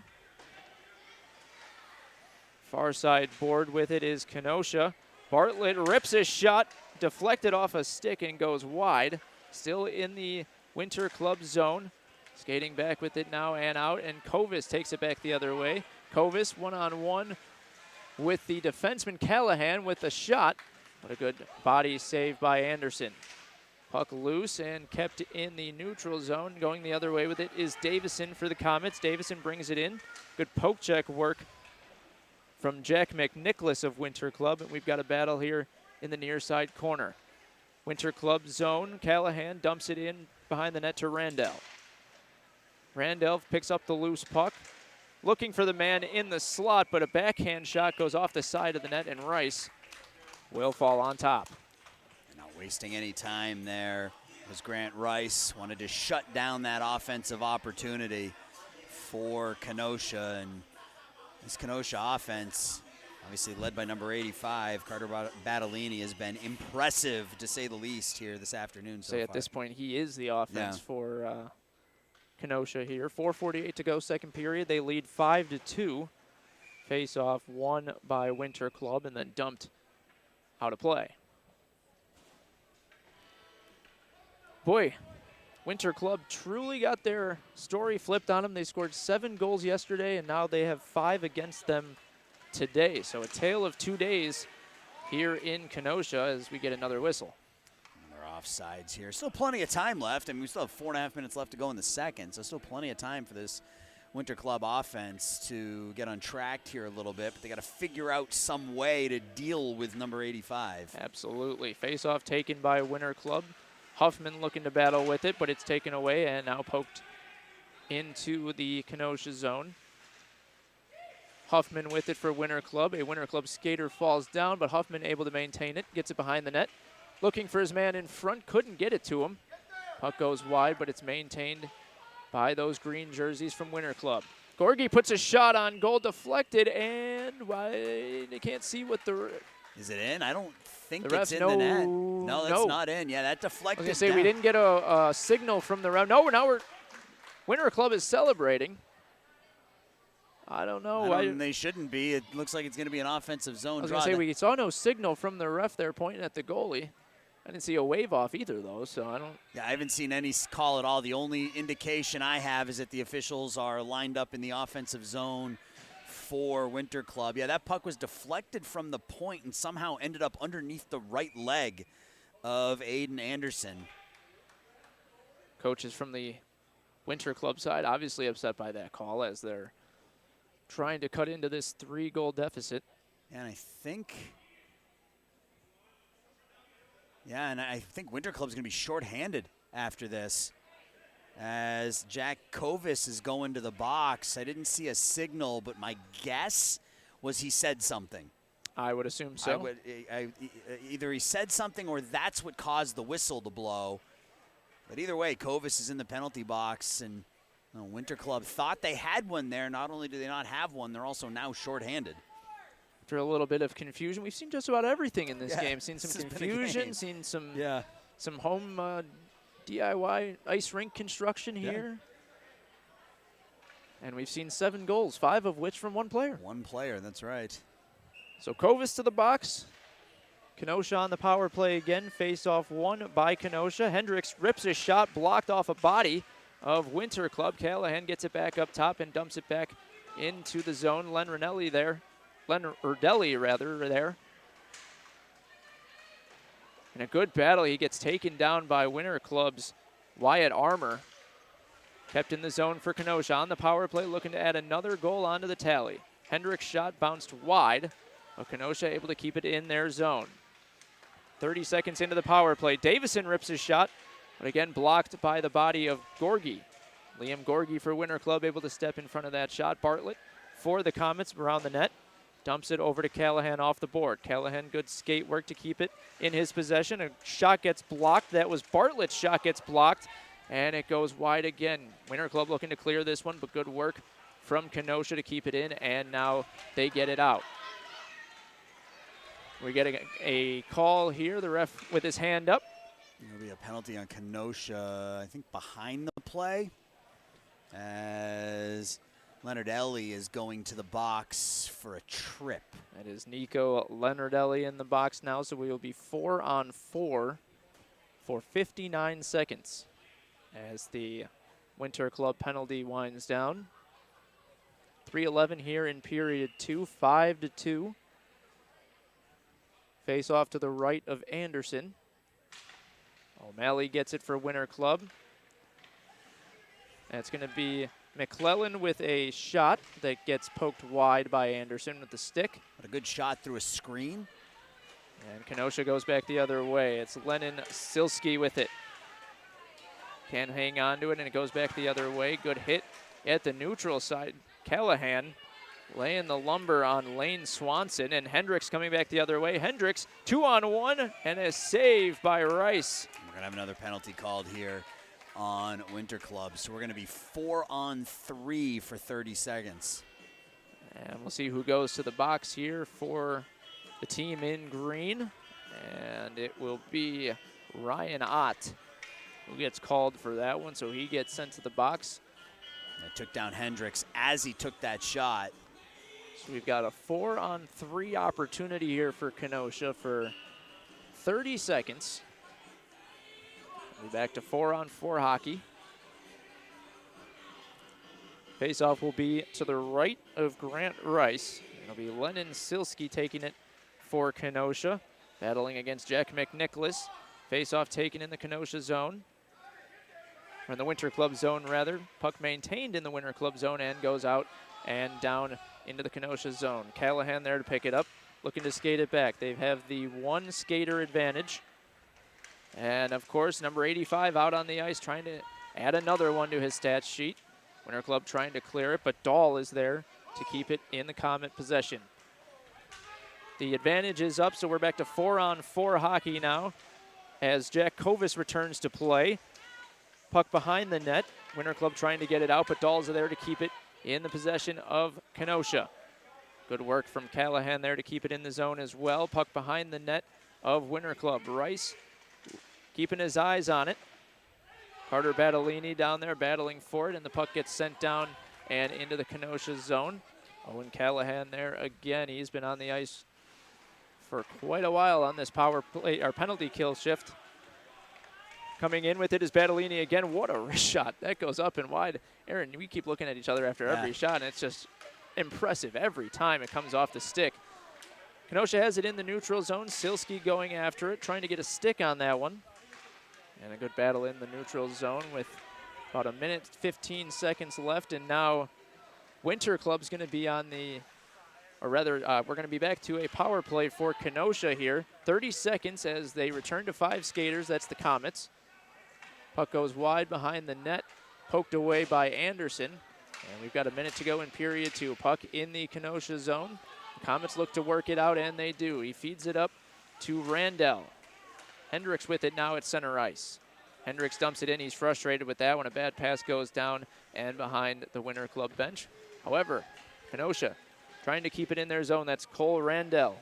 Far side board with it is Kenosha. Bartlett rips his shot, deflected off a stick and goes wide. Still in the Winter Club zone. Skating back with it now and out, and Kovis takes it back the other way. Kovis one-on-one with the defenseman Callahan with the shot. What a good body save by Anderson. Puck loose and kept in the neutral zone. Going the other way with it is Davison for the Komets. Davison brings it in. Good poke check work from Jack McNicholas of Winter Club. And we've got a battle here in the near side corner. Winter Club zone. Callahan dumps it in behind the net to Randell. Randell picks up the loose puck. Looking for the man in the slot, but a backhand shot goes off the side of the net, and Rice will fall on top. Not wasting any time there as Grant Rice wanted to shut down that offensive opportunity for Kenosha. And this Kenosha offense, obviously led by number 85, Carter Battellini, has been impressive to say the least here this afternoon. So at this point, he is the offense for Kenosha here. 4:48 to go, second period. They lead 5-2. Face off won by Winter Club and then dumped out of play. Boy, Winter Club truly got their story flipped on them. They scored 7 goals yesterday, and now they have 5 against them today. So a tale of 2 days here in Kenosha as we get another whistle. They're offsides here. Still plenty of time left. I mean, we still have 4.5 minutes left to go in the second, so still plenty of time for this Winter Club offense to get untracked here a little bit, but they got to figure out some way to deal with number 85. Absolutely. Face-off taken by Winter Club. Huffman looking to battle with it, but it's taken away and now poked into the Kenosha zone. Huffman with it for Winter Club. A Winter Club skater falls down, but Huffman able to maintain it, gets it behind the net. Looking for his man in front, couldn't get it to him. Puck goes wide, but it's maintained by those green jerseys from Winter Club. Gorgie puts a shot on goal, deflected, and why they can't see what the... Is it in? I don't think the it's in no, the net. No, that's not in. Yeah, that deflected. I was going to say, we didn't get a signal from the ref. No, now Winter Club is celebrating. I don't know. They shouldn't be. It looks like it's going to be an offensive zone draw. I was going to say, we saw no signal from the ref there pointing at the goalie. I didn't see a wave off either, though, so I don't... Yeah, I haven't seen any call at all. The only indication I have is that the officials are lined up in the offensive zone for Winter Club. Yeah, that puck was deflected from the point and somehow ended up underneath the right leg of Aiden Anderson. Coaches from the Winter Club side obviously upset by that call as they're trying to cut into this 3-goal deficit. And I think... Yeah, and I think Winter Club's going to be shorthanded after this as Jack Kovis is going to the box. I didn't see a signal, but my guess was he said something. I would assume so. Either he said something or that's what caused the whistle to blow. But either way, Kovis is in the penalty box, and Winter Club thought they had one there. Not only do they not have one, they're also now shorthanded. After a little bit of confusion, we've seen just about everything in this game. Seen some confusion, seen some home DIY ice rink construction here. And we've seen 7 goals, 5 of which from one player. One player, that's right. So Kovis to the box. Kenosha on the power play again. Face-off won by Kenosha. Hendricks rips his shot, blocked off a body of Winter Club. Callahan gets it back up top and dumps it back into the zone. Len Ranelli there. Urdelli, rather, there. In a good battle, he gets taken down by Winter Club's Wyatt Armour. Kept in the zone for Kenosha on the power play, looking to add another goal onto the tally. Hendricks' shot bounced wide, but Kenosha able to keep it in their zone. 30 seconds into the power play, Davison rips his shot, but again blocked by the body of Gorgie. Liam Gorgie for Winter Club able to step in front of that shot. Bartlett for the Komets around the net. Dumps it over to Callahan off the board. Callahan, good skate work to keep it in his possession. A shot gets blocked. That was Bartlett's shot gets blocked, and it goes wide again. Winter Club looking to clear this one, but good work from Kenosha to keep it in, and now they get it out. We're getting a call here. The ref with his hand up. There'll be a penalty on Kenosha, I think behind the play, as Leonardelli is going to the box for a trip. That is Nico Leonardelli in the box now, so we will be 4-on-4 for 59 seconds as the Winter Club penalty winds down. 3:11 here in period 2, 5-2. Face off to the right of Anderson. O'Malley gets it for Winter Club. That's going to be McClellan with a shot that gets poked wide by Anderson with the stick. What a good shot through a screen. And Kenosha goes back the other way. It's Lennon Silsky with it. Can't hang on to it, and it goes back the other way. Good hit at the neutral side. Callahan laying the lumber on Lane Swanson, and Hendricks coming back the other way. Hendricks 2-on-1 and a save by Rice. We're going to have another penalty called here on Winter Club. So we're going to be 4-on-3 for 30 seconds. And we'll see who goes to the box here for the team in green. And it will be Ryan Ott who gets called for that one, so he gets sent to the box. It took down Hendricks as he took that shot. So we've got a 4-on-3 opportunity here for Kenosha for 30 seconds. We'll be back to 4-on-4 hockey. Face-off will be to the right of Grant Rice. It'll be Lennon Silsky taking it for Kenosha, battling against Jack McNicholas. Face-off taken in the Kenosha zone. Or in the Winter Club zone, rather. Puck maintained in the Winter Club zone and goes out and down into the Kenosha zone. Callahan there to pick it up, looking to skate it back. They have the one skater advantage. And, of course, number 85 out on the ice trying to add another one to his stats sheet. Winter Club trying to clear it, but Dahl is there to keep it in the Comet possession. The advantage is up, so we're back to 4-on-4 hockey now as Jack Kovis returns to play. Puck behind the net. Winter Club trying to get it out, but Dahl's there to keep it in the possession of Kenosha. Good work from Callahan there to keep it in the zone as well. Puck behind the net of Winter Club. Rice keeping his eyes on it. Carter Battellini down there battling for it, and the puck gets sent down and into the Kenosha zone. Owen Callahan there again. He's been on the ice for quite a while on this power play or penalty kill shift. Coming in with it is Battellini again. What a wrist shot. That goes up and wide. Aaron, we keep looking at each other after every shot, and it's just impressive every time it comes off the stick. Kenosha has it in the neutral zone. Silsky going after it, trying to get a stick on that one. And a good battle in the neutral zone with about 1:15 seconds left. And now Winter Club's going to be on the, or rather, we're going to be back to a power play for Kenosha here. 30 seconds as they return to 5 skaters. That's the Komets. Puck goes wide behind the net, poked away by Anderson. And we've got a minute to go in period 2. Puck in the Kenosha zone. The Komets look to work it out, and they do. He feeds it up to Randell. Hendricks with it now at center ice. Hendricks dumps it in. He's frustrated with that when a bad pass goes down and behind the Winter Club bench. However, Kenosha trying to keep it in their zone. That's Cale Randell,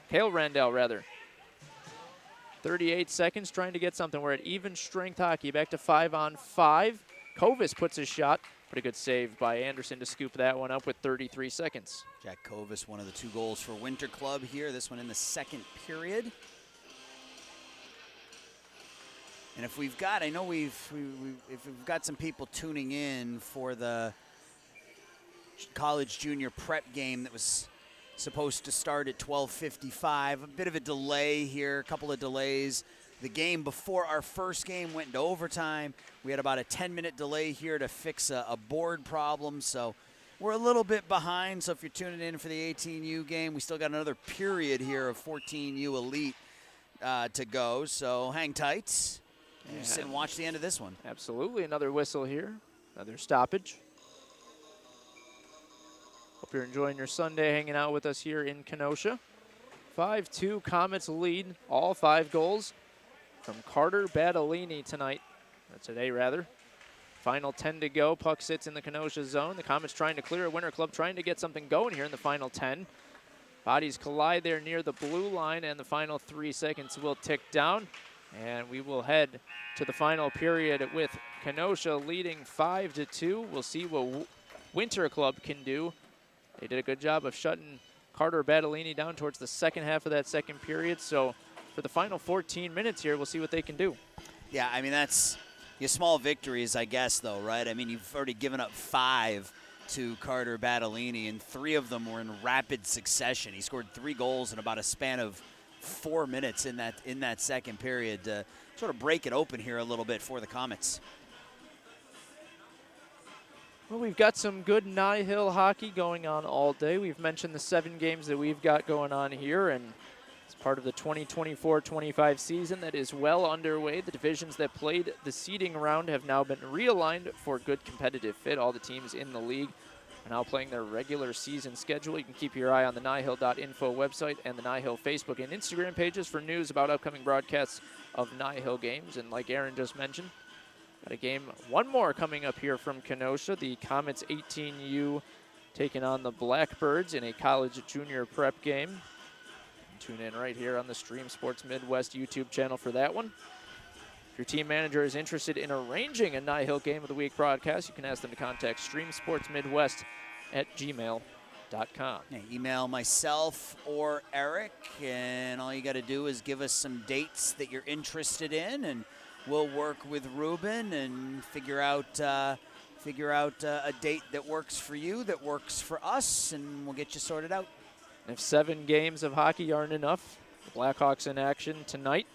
38 seconds trying to get something. We're at even strength hockey. Back to 5-on-5. Kovis puts his shot. Pretty good save by Anderson to scoop that one up with 33 seconds. Jack Kovis, one of the 2 goals for Winter Club here. This one in the second period. And if we've got, I know if we've got some people tuning in for the college junior prep game that was supposed to start at 12:55. A bit of a delay here, a couple of delays. The game before our first game went into overtime. We had about a 10-minute delay here to fix a board problem, so we're a little bit behind. So if you're tuning in for the 18U game, we still got another period here of 14U Elite to go, so hang tight. And just sit and watch the end of this one. Absolutely. Another whistle here. Another stoppage. Hope you're enjoying your Sunday hanging out with us here in Kenosha. 5-2 Komets lead. All 5 goals from Carter Battellini tonight. Or today, rather. Final 10 to go. Puck sits in the Kenosha zone. The Komets trying to clear it. Winter Club trying to get something going here in the final 10. Bodies collide there near the blue line, and the final 3 seconds will tick down. And we will head to the final period with Kenosha leading 5-2. We'll see what Winter Club can do. They did a good job of shutting Carter Battellini down towards the second half of that second period. So for the final 14 minutes here, we'll see what they can do. Yeah, I mean, that's your small victories, I guess, though, right? I mean, you've already given up 5 to Carter Battellini, and 3 of them were in rapid succession. He scored 3 goals in about a span of 4 minutes in that second period to sort of break it open here a little bit for the Komets. Well, we've got some good NIHL hockey going on all day. We've mentioned the 7 games that we've got going on here, and it's part of the 2024-25 season that is well underway. The divisions that played the seeding round have now been realigned for good competitive fit. All the teams in the league are now playing their regular season schedule. You can keep your eye on the NIHL.info website and the NIHL Facebook and Instagram pages for news about upcoming broadcasts of NIHL games. And like Aaron just mentioned, got a game, one more coming up here from Kenosha. The Komets 14U taking on the Blackbirds in a college junior prep game. Tune in right here on the Stream Sports Midwest YouTube channel for that one. If your team manager is interested in arranging a NIHL Game of the Week broadcast, you can ask them to contact streamsportsmidwest@gmail.com. Yeah, email myself or Eric, and all you got to do is give us some dates that you're interested in, and we'll work with Ruben and figure out a date that works for you, that works for us, and we'll get you sorted out. If 7 games of hockey aren't enough, the Blackhawks in action tonight,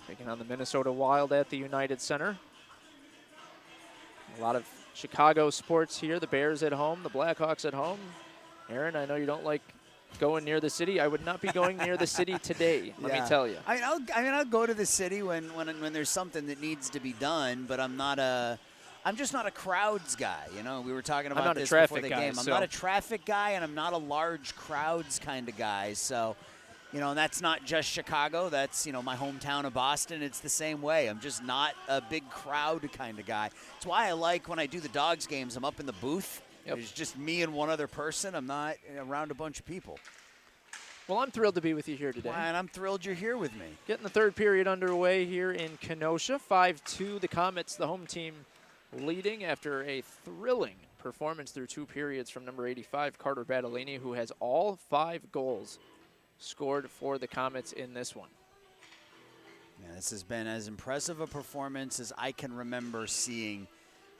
taking on the Minnesota Wild at the United Center. A lot of Chicago sports here. The Bears at home, the Blackhawks at home. Aaron, I know you don't like going near the city. I would not be going near the city today, let me tell you. I'll go to the city when there's something that needs to be done, but I'm just not a crowds guy. You know, we were talking about this before the game. I'm not a traffic guy, and I'm not a large crowds kind of guy. So, you know, that's not just Chicago. That's, you know, my hometown of Boston. It's the same way. I'm just not a big crowd kind of guy. That's why I like when I do the Dogs games, I'm up in the booth. Yep. There's just me and one other person. I'm not around a bunch of people. Well, I'm thrilled to be with you here today. And I'm thrilled you're here with me. Getting the third period underway here in Kenosha. 5-2, the Komets, the home team, leading after a thrilling performance through 2 periods from number 85, Carter Battolini, who has all 5 goals scored for the Komets in this one. Yeah, this has been as impressive a performance as I can remember seeing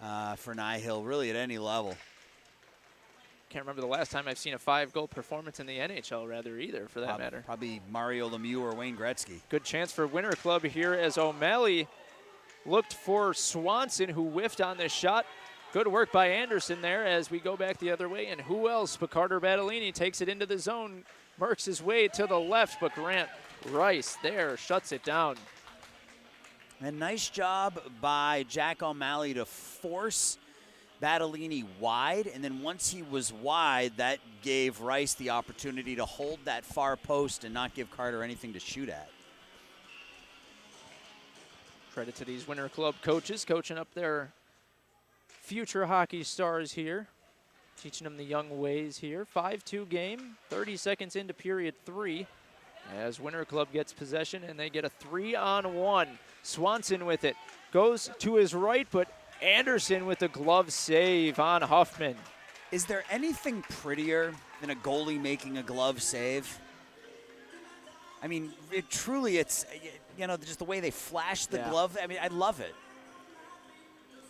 for NIHL, really at any level. Can't remember the last time I've seen a 5-goal performance in the NHL, rather, either, for that matter. Probably Mario Lemieux or Wayne Gretzky. Good chance for Winter Club here as O'Malley looked for Swanson, who whiffed on this shot. Good work by Anderson there as we go back the other way. And who else but Carter Battolini takes it into the zone, marks his way to the left, but Grant Rice there shuts it down. And nice job by Jack O'Malley to force Battolini wide, and then once he was wide, that gave Rice the opportunity to hold that far post and not give Carter anything to shoot at. Credit to these Winter Club coaches, coaching up their future hockey stars here, teaching them the young ways here. 5-2 game, 30 seconds into period 3, as Winter Club gets possession, and they get a 3-on-1. Swanson with it, goes to his right, but Anderson with the glove save on Huffman. Is there anything prettier than a goalie making a glove save? I mean, it's, you know, just the way they flash the glove. I mean, I love it.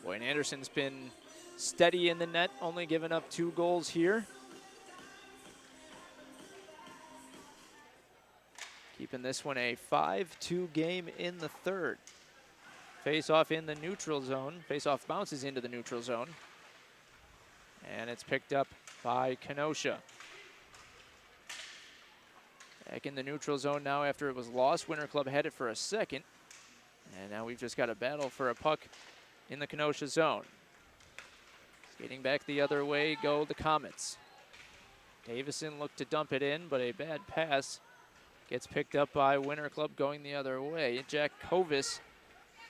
Boy, and Anderson's been steady in the net, only giving up 2 goals here. Keeping this one a 5-2 game in the third. Face-off in the neutral zone. Face-off bounces into the neutral zone. And it's picked up by Kenosha. Back in the neutral zone now after it was lost. Winter Club had it for a second. And now we've just got a battle for a puck in the Kenosha zone. Skating back the other way go the Komets. Davison looked to dump it in, but a bad pass gets picked up by Winter Club going the other way. Jack Kovis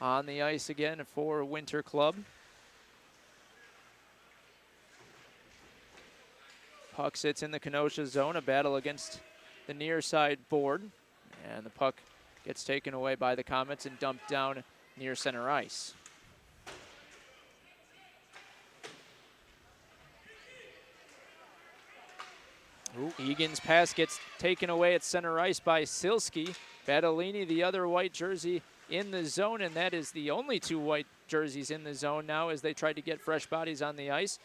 on the ice again for Winter Club. Puck sits in the Kenosha zone, a battle against the near side board. And the puck gets taken away by the Komets and dumped down near center ice. Egan's pass gets taken away at center ice by Silsky. Battolini, the other white jersey, in the zone, and that is the only 2 white jerseys in the zone now as they try to get fresh bodies on the ice.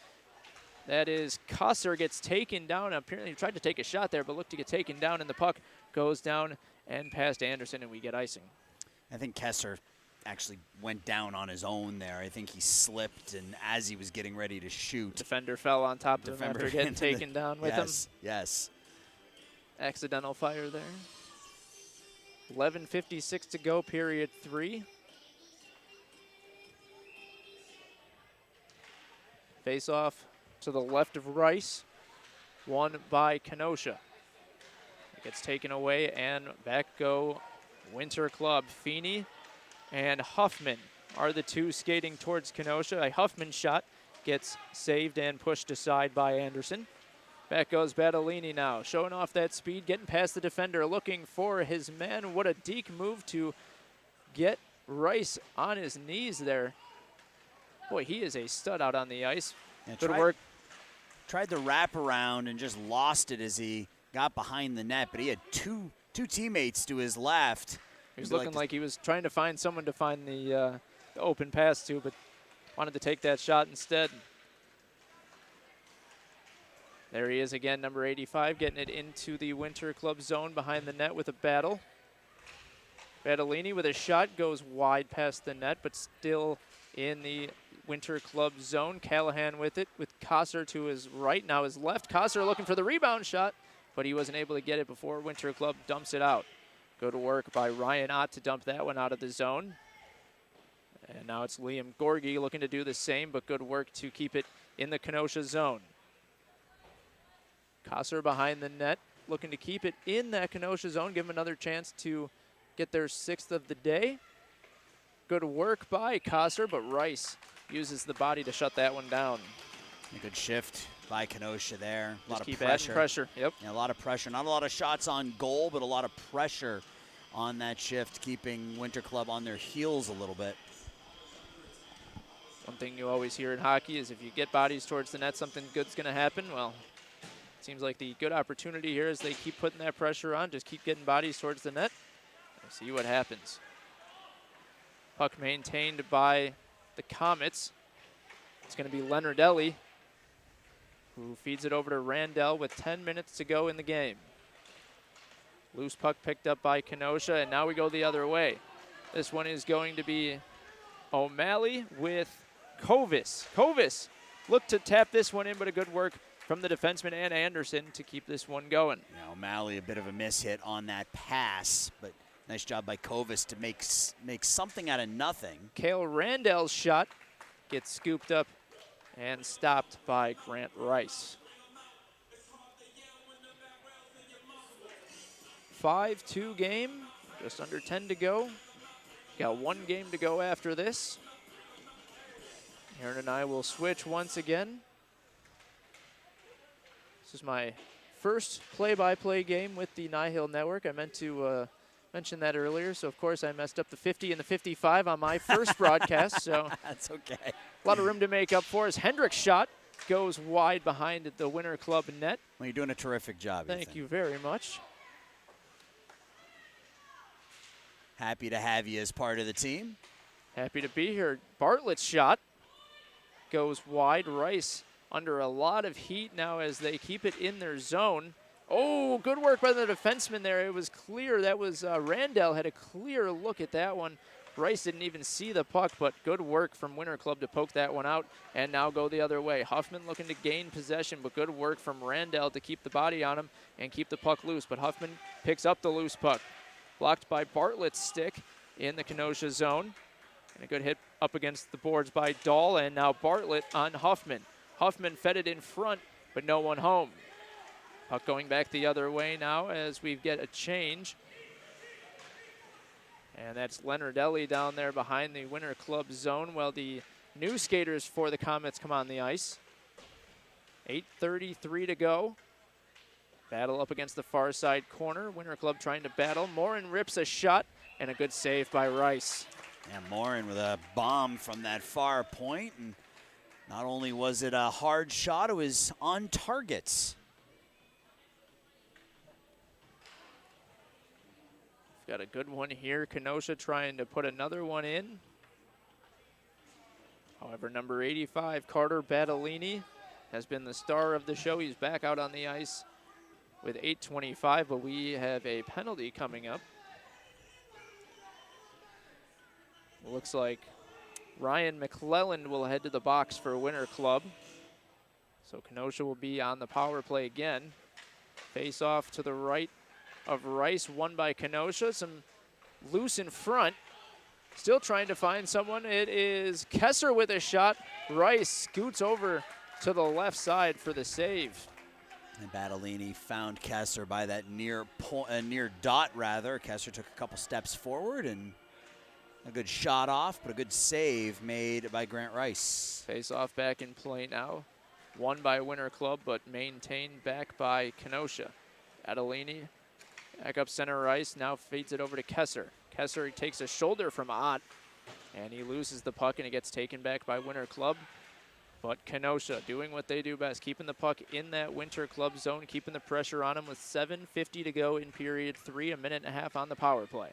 That is Cusser gets taken down. Apparently he tried to take a shot there, but looked to get taken down, and the puck goes down and past Anderson, and we get icing. I think Kesser actually went down on his own there. I think he slipped, and as he was getting ready to shoot, defender fell on top of him after getting taken down with him. Yes. Accidental fire there. 11:56 to go, period 3. Face off to the left of Rice. One by Kenosha. It gets taken away, and back go Winter Club. Feeney and Huffman are the two skating towards Kenosha. A Huffman shot gets saved and pushed aside by Anderson. Back goes Battellini now, showing off that speed, getting past the defender, looking for his man. What a deke move to get Rice on his knees there. Boy, he is a stud out on the ice. Yeah, Good work. Tried the wraparound and just lost it as he got behind the net, but he had two teammates to his left. He was looking like he was trying to find someone to find the open pass to, but wanted to take that shot instead. There he is again, number 85, getting it into the Winter Club zone behind the net with a battle. Battellini with a shot goes wide past the net, but still in the Winter Club zone. Callahan with it, with Kosser to his right, now his left. Kosser looking for the rebound shot, but he wasn't able to get it before Winter Club dumps it out. Good work by Ryan Ott to dump that one out of the zone. And now it's Liam Gorgie looking to do the same, but good work to keep it in the Kenosha zone. Kosser behind the net, looking to keep it in that Kenosha zone, give him another chance to get their 6th of the day. Good work by Kosser, but Rice uses the body to shut that one down. A good shift by Kenosha there. A lot of keep pressure. Adding pressure. Yep. Yeah, a lot of pressure. Not a lot of shots on goal, but a lot of pressure on that shift, keeping Winter Club on their heels a little bit. One thing you always hear in hockey is if you get bodies towards the net, something good's going to happen. Well, it seems like the good opportunity here is they keep putting that pressure on, just keep getting bodies towards the net. We'll see what happens. Puck maintained by the Komets. It's going to be Leonardelli, who feeds it over to Randell with 10 minutes to go in the game. Loose puck picked up by Kenosha, and now we go the other way. This one is going to be O'Malley with Kovis. Kovis looked to tap this one in, but a good work from the defenseman and Anderson to keep this one going. Yeah, O'Malley, a bit of a mishit on that pass, but nice job by Kovis to make something out of nothing. Cale Randell's shot gets scooped up and stopped by Grant Rice. 5-2 game, just under 10 to go. Got one game to go after this. Aaron and I will switch once again. This is my first play-by-play game with the NIHL Network. I meant to mention that earlier, so of course I messed up the 50 and the 55 on my first broadcast, so that's okay. A lot of room to make up for as Hendrick's shot goes wide behind the Winter Club net. Well, you're doing a terrific job. Thank you very much. Happy to have you as part of the team. Happy to be here. Bartlett's shot goes wide. Rice under a lot of heat now as they keep it in their zone. Oh, good work by the defenseman there. It was clear. That was Randell had a clear look at that one. Rice didn't even see the puck, but good work from Winter Club to poke that one out and now go the other way. Huffman looking to gain possession, but good work from Randell to keep the body on him and keep the puck loose. But Huffman picks up the loose puck. Blocked by Bartlett's stick in the Kenosha zone. And a good hit up against the boards by Dahl, and now Bartlett on Huffman. Huffman fed it in front, but no one home. Puck going back the other way now as we get a change. And that's Leonardelli down there behind the Winter Club zone while the new skaters for the Komets come on the ice. 8:33 to go. Battle up against the far side corner. Winter Club trying to battle. Morin rips a shot and a good save by Rice. And Morin with a bomb from that far point. And not only was it a hard shot, it was on targets. Got a good one here. Kenosha trying to put another one in. However, number 85, Carter Battellini, has been the star of the show. He's back out on the ice with 8:25, but we have a penalty coming up. It looks like Ryan McClelland will head to the box for Winter Club. So Kenosha will be on the power play again. Face off to the right of Rice, won by Kenosha. Some loose in front. Still trying to find someone. It is Kessler with a shot. Rice scoots over to the left side for the save. And Battellini found Kessler by that near dot, rather. Kessler took a couple steps forward and a good shot off, but a good save made by Grant Rice. Face off back in play now. Won by Winter Club, but maintained back by Kenosha. Battellini, back up center Rice, now feeds it over to Kessler. Kessler takes a shoulder from Ott, and he loses the puck, and it gets taken back by Winter Club. But Kenosha doing what they do best, keeping the puck in that Winter Club zone, keeping the pressure on them with 7:50 to go in period 3, a minute and a half on the power play.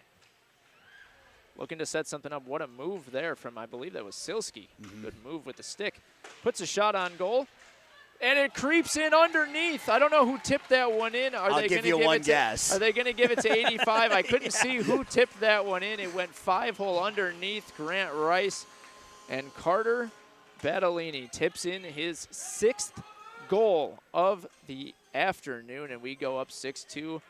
Looking to set something up. What a move there from, I believe that was Silsky. Good move with the stick. Puts a shot on goal, and it creeps in underneath. I don't know who tipped that one in. I'll give you one guess. Are they going to give it to 85? I couldn't see who tipped that one in. It went 5-hole underneath. Grant Rice and Carter Battellini tips in his 6th goal of the afternoon, and we go up 6-2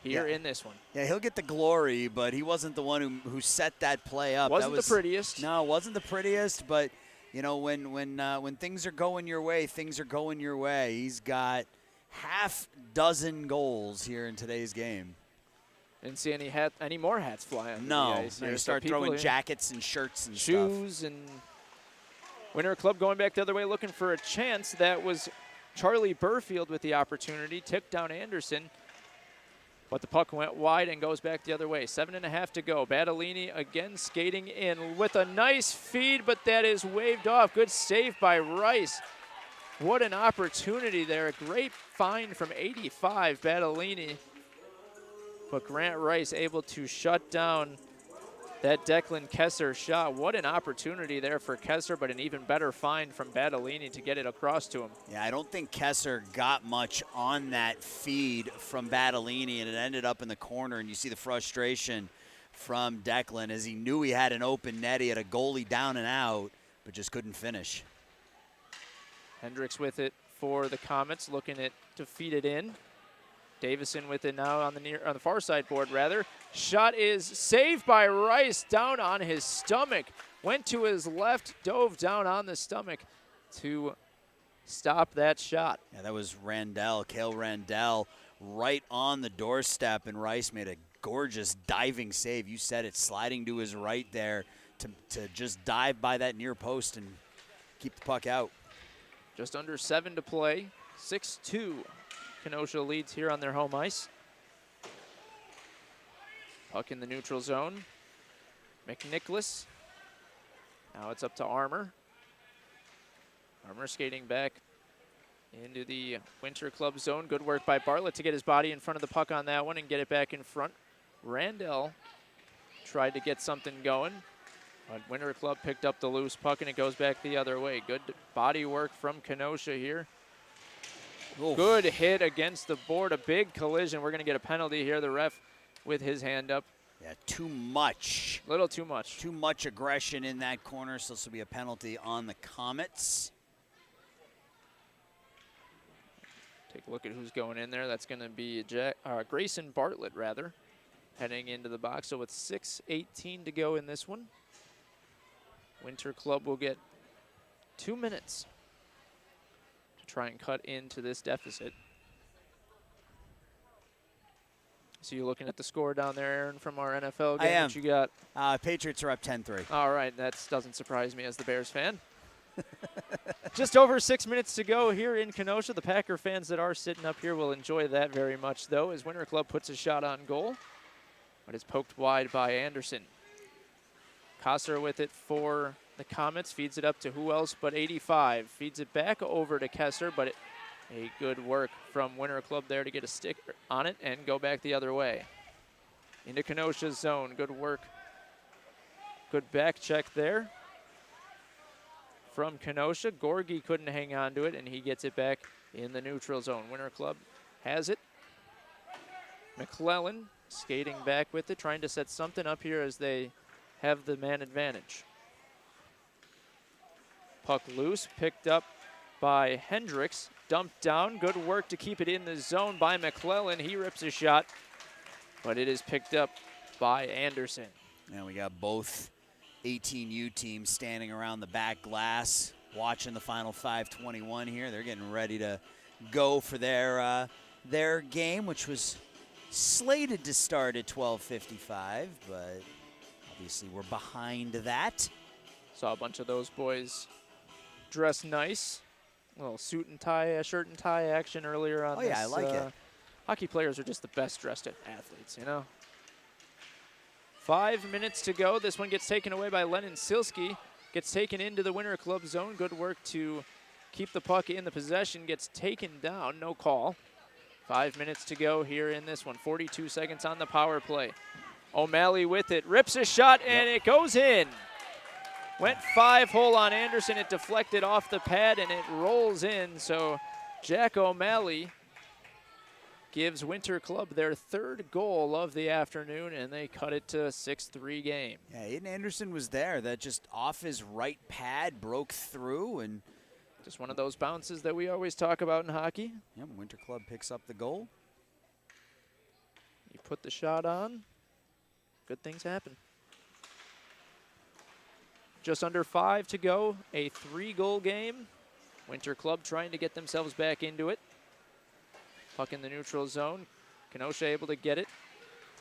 here in this one. Yeah, he'll get the glory, but he wasn't the one who set that play up. Wasn't the prettiest. No, it wasn't the prettiest, but you know, when things are going your way, things are going your way. He's got half dozen goals here in today's game. Didn't see any more hats fly on the ice. No, you start throwing jackets and shirts and shoes stuff. And Winter Club going back the other way, looking for a chance. That was Charlie Burfield with the opportunity, tipped down Anderson, but the puck went wide and goes back the other way. 7.5 to go. Battellini again skating in with a nice feed, but that is waved off. Good save by Rice. What an opportunity there. A great find from 85, Battellini. But Grant Rice able to shut down that Declan Kessler shot. What an opportunity there for Kessler, but an even better find from Battellini to get it across to him. Yeah, I don't think Kessler got much on that feed from Battellini, and it ended up in the corner, and you see the frustration from Declan as he knew he had an open net. He had a goalie down and out, but just couldn't finish. Hendricks with it for the Komets, looking to feed it in. Davison with it now on the far side board, rather. Shot is saved by Rice, down on his stomach. Went to his left, dove down on the stomach to stop that shot. Yeah, that was Cale Randell, right on the doorstep, and Rice made a gorgeous diving save. You said it, sliding to his right there to just dive by that near post and keep the puck out. Just under 7 to play, 6-2. Kenosha leads here on their home ice. Puck in the neutral zone. McNicholas. Now it's up to Armour. Armour skating back into the Winter Club zone. Good work by Bartlett to get his body in front of the puck on that one and get it back in front. Randall tried to get something going, but Winter Club picked up the loose puck and it goes back the other way. Good body work from Kenosha here. Oof. Good hit against the board, a big collision. We're going to get a penalty here. The ref with his hand up. Yeah, too much. A little too much. Too much aggression in that corner, so this will be a penalty on the Komets. Take a look at who's going in there. That's going to be Grayson Bartlett, rather, heading into the box. So with 6:18 to go in this one, Winter Club will get 2 minutes try and cut into this deficit. So you're looking at the score down there, Aaron, from our NFL game. I am. What you got? Patriots are up 10-3. All right, that doesn't surprise me as the Bears fan. Just over 6 minutes to go here in Kenosha. The Packer fans that are sitting up here will enjoy that very much, though, as Winter Club puts a shot on goal, but it's poked wide by Anderson. Kosser with it for the Komets, feeds it up to who else but 85. Feeds it back over to Kessler, but a good work from Winter Club there to get a stick on it and go back the other way. Into Kenosha's zone. Good work. Good back check there from Kenosha. Gorgie couldn't hang on to it, and he gets it back in the neutral zone. Winter Club has it. McClellan skating back with it, trying to set something up here as they have the man advantage. Puck loose, picked up by Hendricks, dumped down. Good work to keep it in the zone by McClellan. He rips a shot, but it is picked up by Anderson. And we got both 18U teams standing around the back glass watching the final 5:21 here. They're getting ready to go for their game, which was slated to start at 12:55, but obviously we're behind that. Saw a bunch of those boys dressed nice. A little suit and tie, shirt and tie action earlier on. Oh yeah, I like it. Hockey players are just the best dressed athletes, you know. 5 minutes to go. This one gets taken away by Lennon Silsky. Gets taken into the Winter Club zone. Good work to keep the puck in the possession. Gets taken down. No call. 5 minutes to go here in this one. 42 seconds on the power play. O'Malley with it. Rips a shot, and it goes in. Went 5-hole on Anderson. It deflected off the pad, and it rolls in. So Jack O'Malley gives Winter Club their third goal of the afternoon, and they cut it to a 6-3 game. Yeah, Aiden Anderson was there. That just off his right pad broke through, and just one of those bounces that we always talk about in hockey. Yep, Winter Club picks up the goal. You put the shot on, good things happen. Just under 5 to go, a 3-goal game. Winter Club trying to get themselves back into it. Puck in the neutral zone. Kenosha able to get it.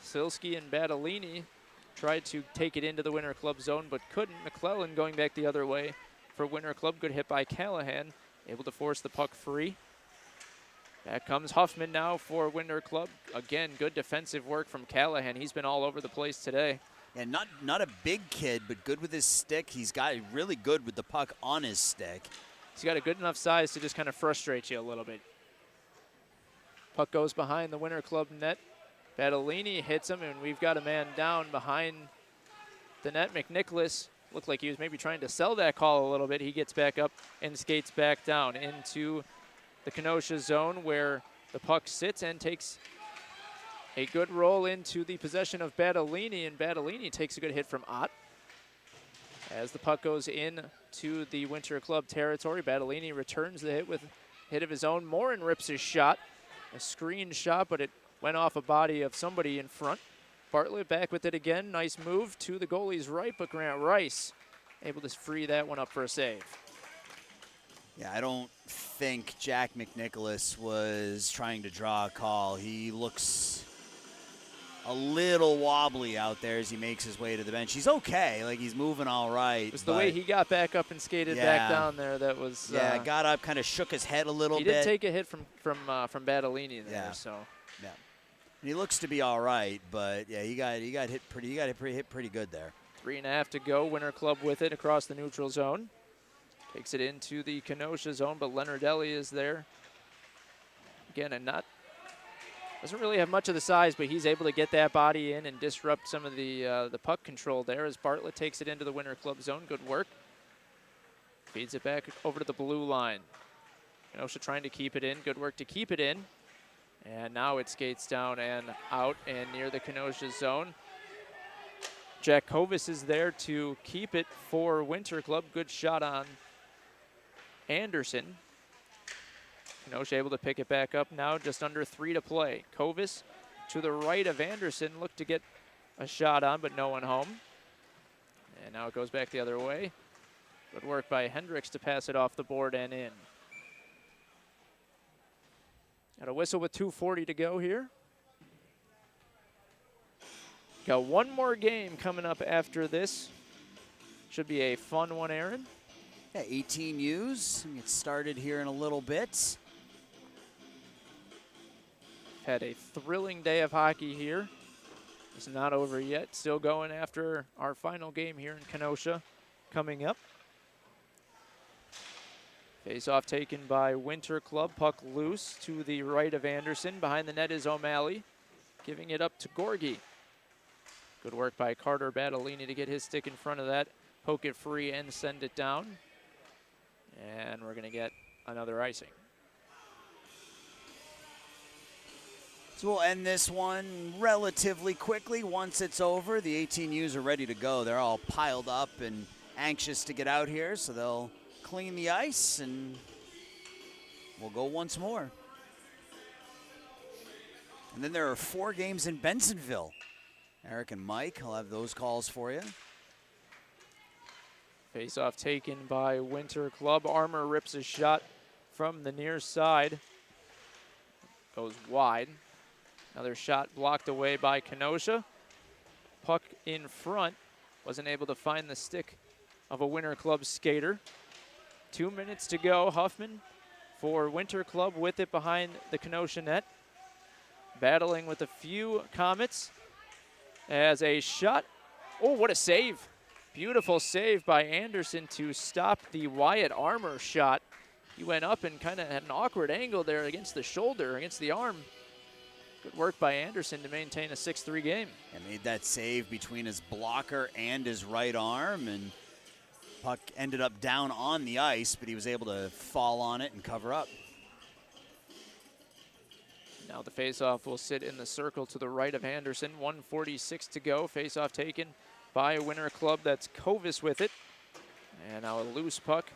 Silsky and Battellini tried to take it into the Winter Club zone, but couldn't. McClellan going back the other way for Winter Club. Good hit by Callahan, able to force the puck free. Back comes Huffman now for Winter Club. Again, good defensive work from Callahan. He's been all over the place today. And not a big kid, but good with his stick. He's got really good with the puck on his stick. He's got a good enough size to just kind of frustrate you a little bit. Puck goes behind the Winter Club net. Battellini hits him, and we've got a man down behind the net. McNicholas looked like he was maybe trying to sell that call a little bit. He gets back up and skates back down into the Kenosha zone where the puck sits and takes a good roll into the possession of Battellini, and Battellini takes a good hit from Ott. As the puck goes in to the Winter Club territory, Battellini returns the hit with a hit of his own. Morin rips his shot. A screen shot, but it went off a body of somebody in front. Bartlett back with it again. Nice move to the goalie's right, but Grant Rice able to free that one up for a save. Yeah, I don't think Jack McNicholas was trying to draw a call. He looks a little wobbly out there as he makes his way to the bench. He's okay, like he's moving all right. It was the way he got back up and skated back down there that was. Yeah, got up, kind of shook his head a little bit. He did take a hit from Battellini there, so. Yeah, and he looks to be all right, but yeah, he got hit pretty good there. 3.5 to go. Winter Club with it across the neutral zone. Takes it into the Kenosha zone, but Leonardelli is there. Again, and doesn't really have much of the size, but he's able to get that body in and disrupt some of the puck control there as Bartlett takes it into the Winter Club zone. Good work. Feeds it back over to the blue line. Kenosha trying to keep it in. Good work to keep it in. And now it skates down and out and near the Kenosha zone. Jack Kovis is there to keep it for Winter Club. Good shot on Anderson. Kenosha able to pick it back up now, just under 3 to play. Kovis to the right of Anderson, looked to get a shot on, but no one home. And now it goes back the other way. Good work by Hendricks to pass it off the board and in. Got a whistle with 2:40 to go here. Got one more game coming up after this. Should be a fun one, Aaron. Yeah, 18Us. Get started here in a little bit. Had a thrilling day of hockey here. It's not over yet. Still going after our final game here in Kenosha coming up. Face-off taken by Winter Club. Puck loose to the right of Anderson. Behind the net is O'Malley, giving it up to Gorgie. Good work by Carter Battellini to get his stick in front of that, poke it free and send it down. And we're going to get another icing. So we'll end this one relatively quickly. Once it's over, the 18Us are ready to go. They're all piled up and anxious to get out here, so they'll clean the ice and we'll go once more. And then there are 4 games in Bensonville. Eric and Mike, I'll have those calls for you. Face-off taken by Winter Club. Armour rips a shot from the near side. Goes wide. Another shot blocked away by Kenosha. Puck in front. Wasn't able to find the stick of a Winter Club skater. 2 minutes to go. Huffman for Winter Club with it behind the Kenosha net. Battling with a few Komets as a shot. Oh, what a save. Beautiful save by Anderson to stop the Wyatt Armour shot. He went up and kind of had an awkward angle there against the shoulder, against the arm. Good work by Anderson to maintain a 6-3 game. And made that save between his blocker and his right arm, and puck ended up down on the ice, but he was able to fall on it and cover up. Now the faceoff will sit in the circle to the right of Anderson. 1:46 to go. Faceoff taken by a Winter Club. That's Kovis with it. And now a loose puck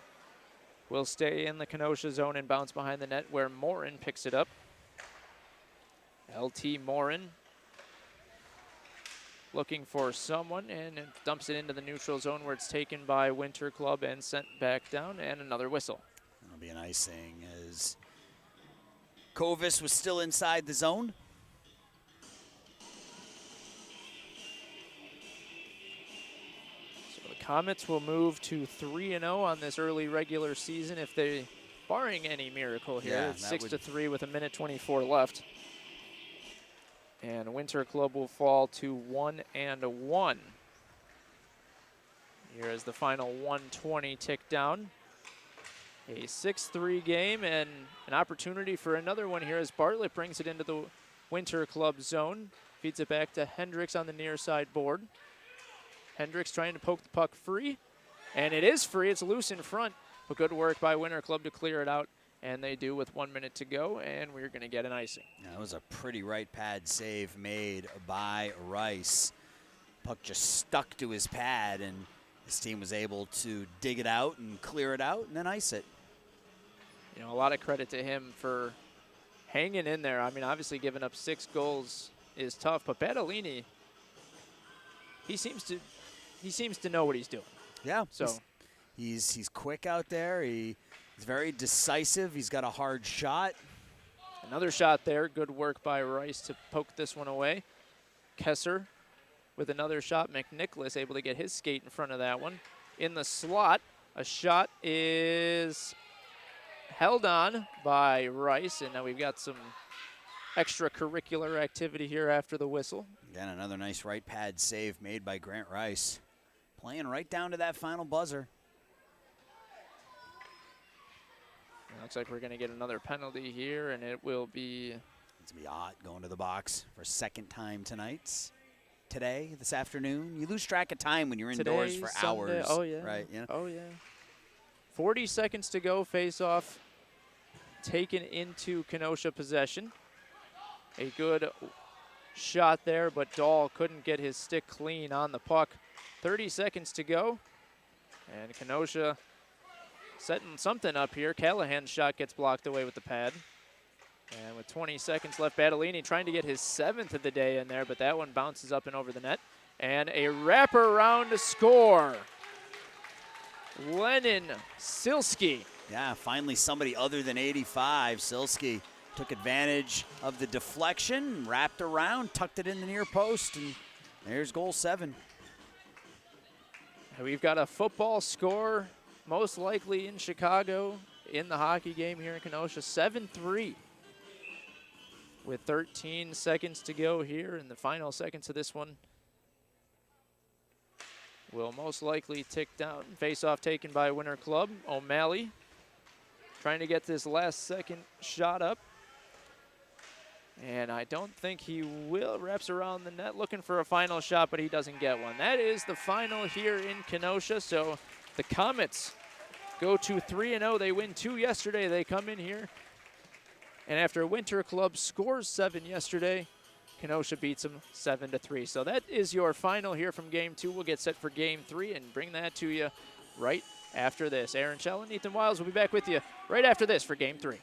will stay in the Kenosha zone and bounce behind the net where Morin picks it up. LT Morin looking for someone and it dumps it into the neutral zone where it's taken by Winter Club and sent back down, and another whistle. That'll be an icing as Kovis was still inside the zone. So the Komets will move to 3-0 on this early regular season if they, barring any miracle here. Yeah, It's 6-3 with 1:24 left. And Winter Club will fall to 1-1. Here is the final 1:20 tick down. A 6-3 game and an opportunity for another one here as Bartlett brings it into the Winter Club zone. Feeds it back to Hendricks on the near side board. Hendricks trying to poke the puck free. And it is free. It's loose in front. But good work by Winter Club to clear it out. And they do with 1 minute to go, and we're going to get an icing. That was a pretty right pad save made by Rice. Puck just stuck to his pad, and his team was able to dig it out and clear it out and then ice it. You know, a lot of credit to him for hanging in there. I mean, obviously giving up 6 goals is tough, but Battellini, he seems to know what he's doing. Yeah. So he's quick out there. He's very decisive. He's got a hard shot. Another shot there. Good work by Rice to poke this one away. Kesser with another shot. McNicholas able to get his skate in front of that one. In the slot, a shot is held on by Rice, and now we've got some extracurricular activity here after the whistle. Again, another nice right pad save made by Grant Rice. Playing right down to that final buzzer. Looks like we're going to get another penalty here, and it will be... It's going to be Ott going to the box for a second time today, this afternoon. You lose track of time when you're indoors for Sunday. hours. Oh, yeah. Right, yeah. Oh, yeah. 40 seconds to go. Face-off taken into Kenosha possession. A good shot there, but Dahl couldn't get his stick clean on the puck. 30 seconds to go, and Kenosha setting something up here. Callahan's shot gets blocked away with the pad. And with 20 seconds left, Battellini trying to get his 7th of the day in there, but that one bounces up and over the net. And a wraparound score. Lennon Silsky. Yeah, finally somebody other than 85. Silsky took advantage of the deflection, wrapped around, tucked it in the near post, and there's goal 7. And we've got a football score most likely in Chicago in the hockey game here in Kenosha, 7-3. With 13 seconds to go here in the final seconds of this one. Will most likely tick down. Face-off taken by Winter Club. O'Malley trying to get this last second shot up. And I don't think he will. Wraps around the net looking for a final shot, but he doesn't get one. That is the final here in Kenosha. So the Komets go to 3-0. They win 2 yesterday. They come in here. And after Winter Club scores 7 yesterday, Kenosha beats them 7-3. So that is your final here from Game 2. We'll get set for Game 3 and bring that to you right after this. Aaron Schell and Ethan Wiles will be back with you right after this for Game 3.